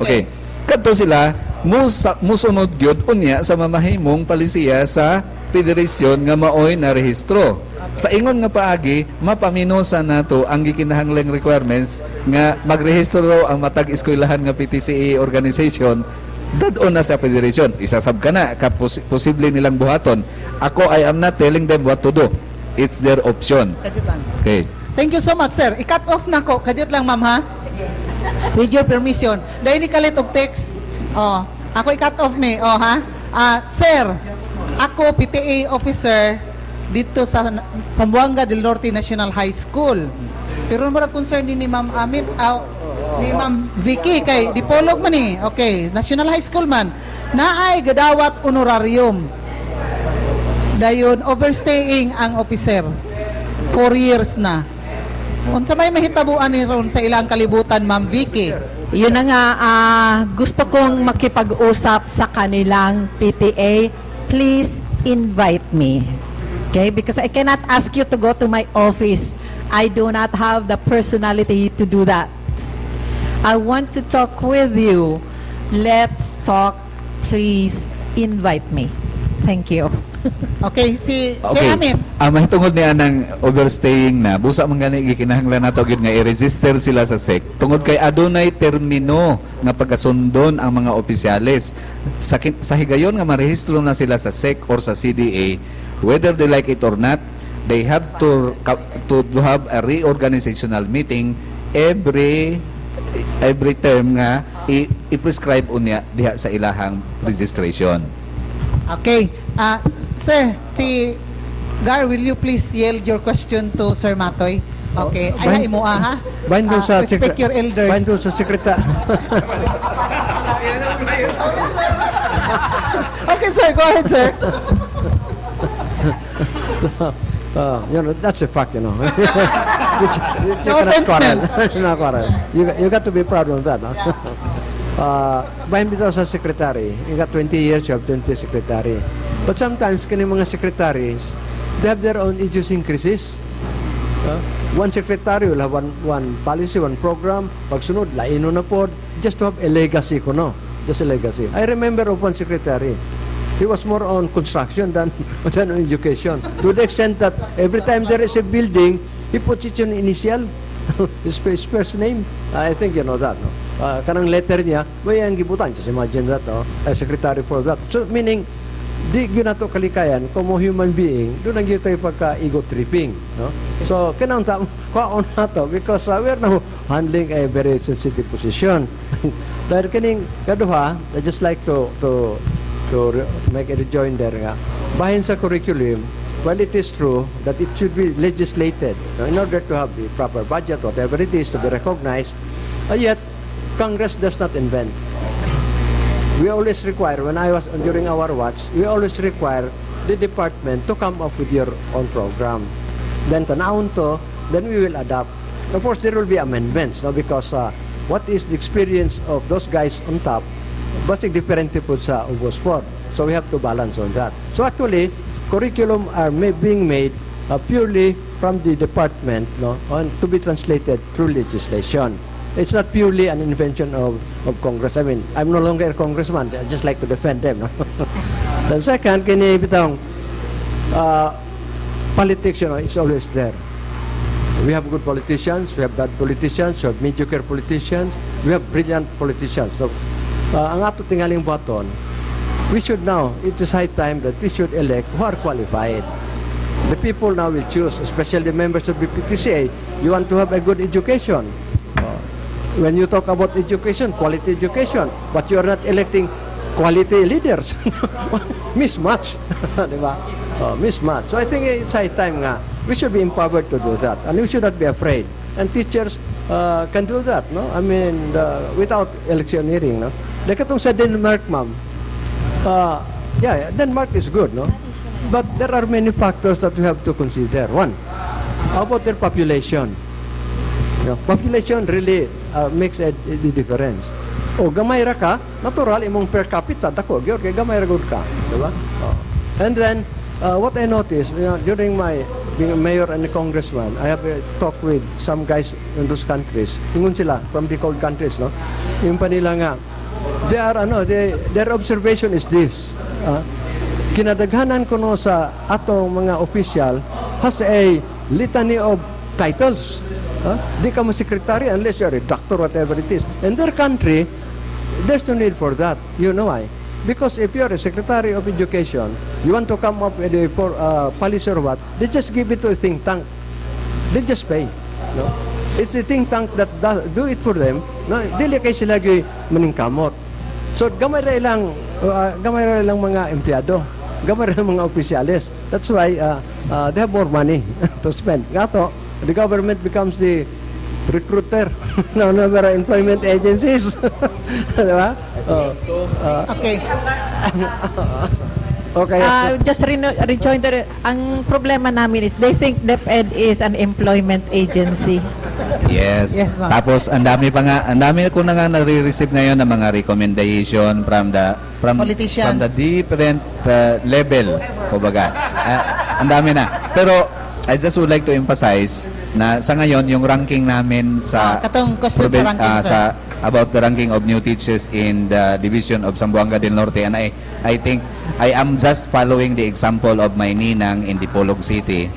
Okay. Kadto sila musunod gyud unya sa mamahimong palisiya sa federasyon nga maoy na rehistro. Sa ingon nga paagi, mapaminosa nato ang gikinahanglang requirements nga magrehistro raw ang matag eskwelahan nga PTCA organization dadon na sa federation. Isasab ka na posible nilang buhaton. Ako, I am not telling them what to do. It's their option. Okay. Thank you so much, sir. I-cut off na ko. Kadiyot lang, ma'am, ha? With your permission. Dahil ni kalit og text. Oh, ako i-cut off ni. Oh, ha? Sir, ako PTA officer dito sa Zamboanga del Norte National High School. Pero mara concern din ni Ma'am Amit, ni Ma'am Vicky kay Dipolog man ni. Okay, National High School man. Naay gadawat honorarium. Dayon overstaying ang officer. 4 years na. Unsa may mahitabuan ni ron sa ilang kalibutan, Ma'am Vicky? Yun na nga, gusto kong makipag-usap sa kanilang PTA. Please invite me. Okay? Because I cannot ask you to go to my office. I do not have the personality to do that. I want to talk with you. Let's talk. Please invite me. Thank you. Okay, si Sir Okay. Amit. Mahitungod niya ng overstaying na busa man gani gikinahanglan nato gyud nga i-register sila sa SEC tungod kay adunay termino nga pagkasundon ang mga opisyales sa higayon nga marehistro na sila sa SEC or sa CDA, whether they like it or not, they have to have a reorganizational meeting every term nga i-prescribe unya diha sa ilahang registration. Okay. Sir, si Gar, will you please yield your question to Sir Matoy? Okay. Ay, mo ha? Bain doon sa respect your elders. Bain doon sa sekretary. Okay, sir. Go ahead, sir. You know, that's a fact, you know. you No cannot offense, quarrel. ma'am. No quarrel. You got to be proud of that. No? Bahin bitaw sa secretary. You got 20 years, you have 20 secretary. But sometimes, kani mga secretaries, they have their own idiosyncrasies. One secretary will have one policy, one program. Pagsunod, laino na po. Just to have a legacy ko, no? Just a legacy. I remember of one secretary. He was more on construction than on education. To the extent that every time there is a building, he puts it in initial, his first name. I think you know that, no? Kanang letter niya, may ang gibutan. Just imagine that, no? Secretary for that. So, meaning, di yun nato kalikayan, como human being, doon ang yun tayo pagka-ego tripping, no? So, kinang kwaon nato because we're now handling a very sensitive position. Dahil kining kaduha, I just like to make a rejoinder nga. Bahin sa curriculum, well, it is true that it should be legislated, in order to have the proper budget, whatever it is, to be recognized. Yet, Congress does not invent. We always require, during our watch, we always require the department to come up with your own program. Then, tanawon to, then we will adapt. Of course, there will be amendments, no? Because what is the experience of those guys on top, basig diferente po sa ubos po. So we have to balance on that. So actually, curriculum are being made purely from the department, no, to be translated through legislation. It's not purely an invention of Congress. I mean, I'm no longer a congressman. I just like to defend them. No? Then second, kini bitong politics, you know, is always there. We have good politicians, we have bad politicians, we have mediocre politicians, we have brilliant politicians. So, ang ato tingaling baton, we should now, it is high time that we should elect who are qualified. The people now will choose, especially the members of the PTCA. You want to have a good education. When you talk about education, quality education, but you are not electing quality leaders. Mismatch. Diba? Mismatch. So I think it's high time nga. We should be empowered to do that. And we should not be afraid. And teachers can do that, no? I mean, without electioneering, no? Like itong sa Denmark, ma'am. Denmark is good, no? But there are many factors that we have to consider. One, how about their population? You know, population really makes a difference. O gamay ra ka, natural imong per capita dako gyud kay gamay ra gud ka, di ba? And then what I noticed, you know, during my being a mayor and a congressman, I have talked with some guys in those countries. Ingon sila from the cold countries, no? Yung pa nila nga, their observation is this. Kinadaghanan ko no sa atong mga official has a litany of titles. Di ka mo secretary unless you're a doctor, whatever it is. In their country, there's no need for that. You know why? Because if you're a secretary of education, you want to come up with a policy or what, they just give it to a think tank. They just pay. No? It's a think tank that do it for them. No? Dili kay sila gyud maningkamot. So gamay ra ilang mga empleyado, gamay ra mga opisyales. That's why they have more money to spend. Gato, the government becomes the recruiter ng number employment agencies. Diba? Okay. Okay. Just rejoinder, ang problema namin is they think DepEd is an employment agency. Yes. Yes, ma'am. Tapos ang dami ko na nga nare-receive ngayon ng mga recommendation from Politicians. the different level, kumbaga. Ang dami na. Pero I just would like to emphasize na sa ngayon yung ranking namin sa katong question sa ranking, sir. About the ranking of new teachers in the division of Zamboanga del Norte, and I think I am just following the example of my ninang in Dipolog City.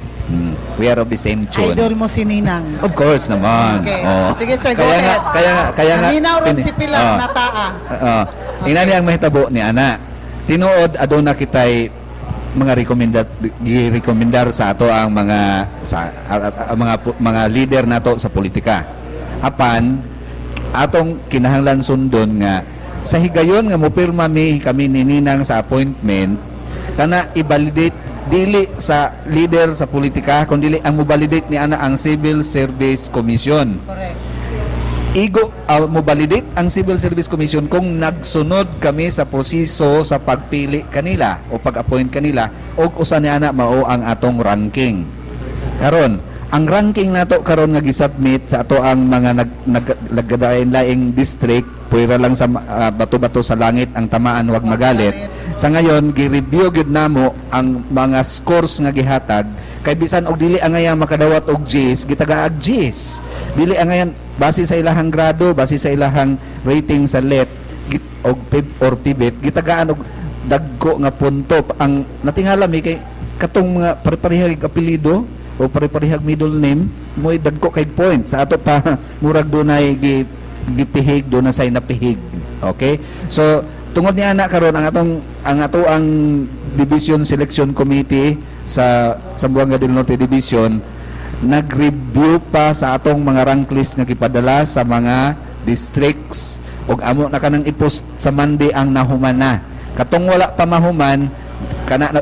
We are of the same tune. Idol mo si Ninang. Of course naman. Okay. Oh. Sige, sir, go Kaya ahead. Kaya nga Naminaw ron si Pilar na taa. Ina niya ang mahitabo ni ana. Tinuod aduna kitay mga rekomendar sa ato ang mga leader nato sa politika. Apan atong kinahanglan sundon nga sa higayon nga mopirma kami ni Ninang sa appointment kana i-validate dili sa leader sa politika kundi ang mo-validate ni ana ang Civil Service Commission. Correct. Mo-validate ang Civil Service Commission kung nagsunod kami sa proseso sa pagpili kanila o pag-appoint kanila o usa ni ana mao ang atong ranking. Karon, ang ranking nato karon nga gisubmit sa ato ang mga nagdain-laing district, puwera lang sa bato-bato sa langit ang tamaan wag magalit. Sa ngayon gi-review gyud namo ang mga scores nga gihatag kay bisan og dili angayang makadawat og Gs, gitagaag Gs. Dili angayan base sa ilahang grado, base sa ilahang rating sa LET og PIB or PIBET, gitagaan og dagko nga punto. Ang natingala mi kay katong mga pare-parehag apelyido o pare-parehag middle name mo dagko kay point sa ato pa murag dunay gipihig do na say napihig. Okay, so tungod ni ana karon ang ato ang Division Selection Committee sa Zamboanga del Norte Division nag-review pa sa atong mga rank list nga gipadala sa mga districts ug amo na kanang i-post sa Monday ang nahuman na. Katong wala pa mahuman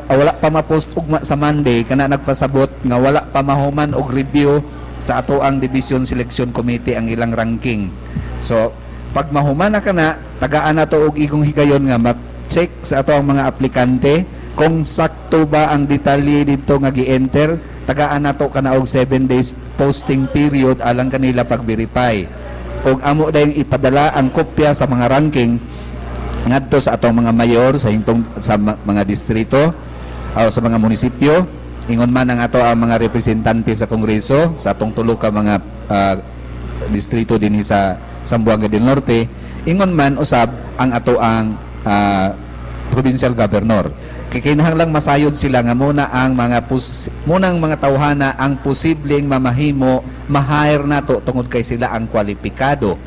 wala pa ma-post ugma sa Monday kana nagpasabot nga wala pa mahuman og review sa ato ang Division Selection Committee ang ilang ranking. So pag mahuman na kana tagaan nato og igong higayon nga ma-check sa ato ang mga aplikante kung sakto ba ang detalye dito nga gi-enter, tagaan nato kana og 7 days posting period alang kanila pag-verify. Og amo dayong ipadala ang kopya sa mga ranking ngadto sa atong mga mayor sa mga distrito o sa mga munisipyo, ingon man ang ato ang mga representante sa Kongreso sa atong tulo ka mga distrito dinhi sa Zamboanga del Norte, ingon man usab ang ato ang provincial governor. Kinahanglang masayod sila nga muna ang munang mga tawhana ang posibleng mamahimo ma-hire nato tungod kay sila ang kwalipikado.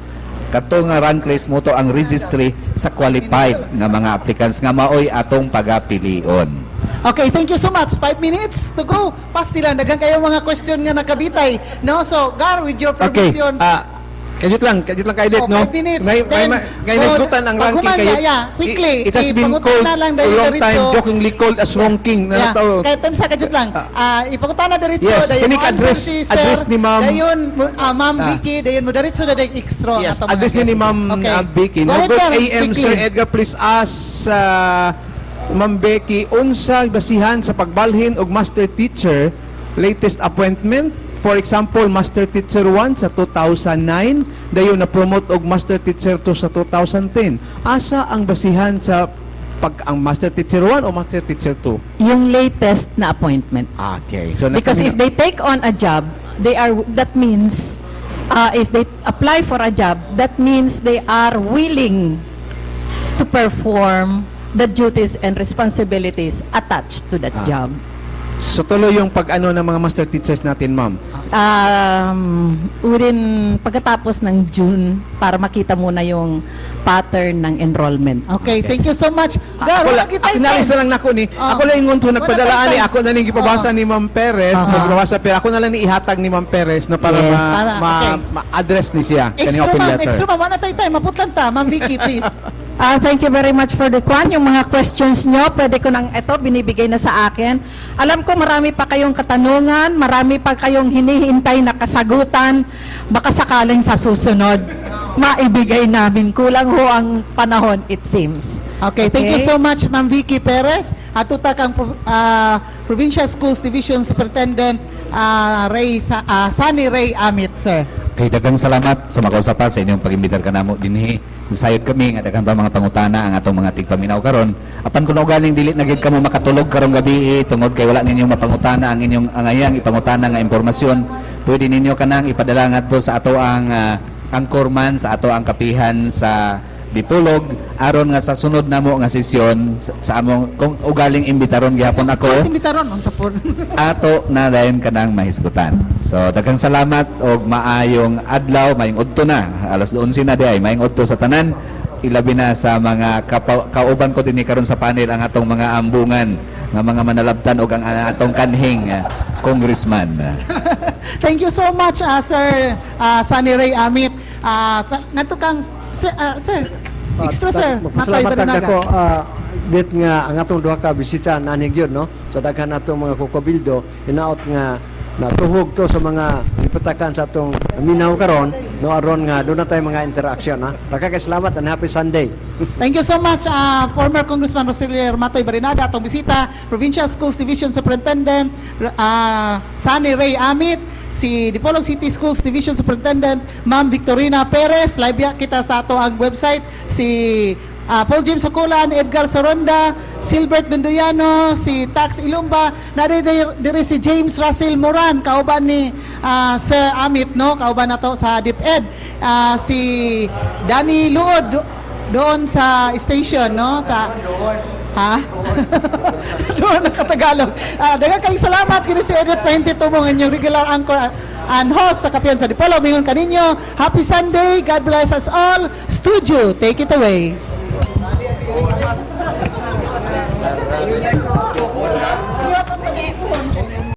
Kato nga rank list mo to ang registry sa qualified nga mga applicants nga maoy atong pagapilion. Okay, thank you so much. 5 minutes to go. Pastilan, daghang kayo mga question nga nakabitay. No? So, Gar, with your permission. Kajut lang ka-edit, no? 5 minutes. Ngay nasgutan ang ranking kayo. Quickly. It has been called a long time, jokingly called as ranking. Kaya time sa kajut lang. Ipakutan na daritso. Yes, kinik address ni Ma'am. Dayon, Ma'am Vicky, dayon mo daritso na dayon extra. Yes, address ni Ma'am Vicky. Go ahead, Good Gar, AM, quickly. Sir Edgar, please ask Ma'am Becky, unsa basihan sa pagbalhin og master teacher latest appointment? For example, Master Teacher 1 sa 2009, dayon na-promote og Master Teacher 2 sa 2010. Asa ang basihan sa ang Master Teacher 1 o Master Teacher 2? Yung latest na appointment. Okay. So Because if they take on a job, that means if they apply for a job, that means they are willing to perform the duties and responsibilities attached to that job. So tuloy yung pag-ano ng mga master teachers natin, ma'am? Pagkatapos ng June para makita muna yung pattern ng enrollment. Okay, thank you so much. Gar, Ako wala lang, kita inalis na lang nako ni. Ako lang ingon to nagpadala ani, ako na ning gipabasa ni Ma'am Perez, nagbabasa pero ako na lang ni ihatag ni Ma'am Perez na para Yes. ma-address ni siya kani open letter. Extra, ma'am. Ano tayo? Maputlan ta. Ma'am Vicky, please. Thank you very much for the kwan. Yung mga questions nyo, pwede ko nang ito, binibigay na sa akin. Alam ko marami pa kayong katanungan, marami pa kayong hinihintay na kasagutan. Baka sakaling sa susunod, maibigay namin. Kulang ho ang panahon, it seems. Okay, thank you so much, Ma'am Vicky Perez. Atuta kang Provincial Schools Division Superintendent Sunny Ray Amit, sir. Kay daghang salamat sa makausapa sa inyong pag-imbitar kanamo dinhi. Sayod kami nga daghang pa mga pangutana ang atong mga tigpaminaw karon. Apan kuno galing dili na gid kamo makatulog karong gabi tungod kay wala ninyo mapangutana ang inyong angayang ipangutana nga impormasyon. Pwede ninyo kanang ipadala ngadto sa ato ang angkorman sa ato ang kapihan sa Dipolog aron nga sa sunod namo nga sesyon sa among kung ugaling imbitaron gihapon ako Imbitaron on sa pur. ato na dayon kanang mahisgutan. So daghang salamat og maayong adlaw, maayong udto na. Alas 11 na diay, maayong udto sa tanan. Ilabi na sa mga kauban ko dinhi karon sa panel ang atong mga ambungan nga mga manalabtan og ang atong kanhing congressman. Thank you so much, Sir Sunny Ray Amit. Ngadto kang sir, extra sir, Matay Salamat Baranaga. ako dit nga ang atong duha ka bisita nanig yun, no? Sa daghan atong mga kukabildo, hinaot nga natuhog to sa mga lipatakan sa atong minaw karon, no aron nga doon na tayo mga interaction, ha? Salamat and happy Sunday. Thank you so much, former Congressman Roselier Matoy Barinaga, atong bisita, Provincial Schools Division Superintendent Sunny Ray Amit, si Dipolog City Schools Division Superintendent Ma'am Victorina Perez. Live ya kita sa ato ang website. Si Paul James Ocolan, Edgar Soronda, Silbert Dunduyano, si Tax Ilumba, nadiri si James Russell Moran, kauban ni Sir Amit, no? Kauban na to sa DepEd. Si Danny Luod doon sa station, no? Sa ha? Doon na Katagalog. Daghang kayong salamat kini si Edith Pahinti Tumong, inyong regular anchor and host sa Kapihan sa Dipolog. Mingon kaninyo, happy Sunday, God bless us all. Studio, take it away.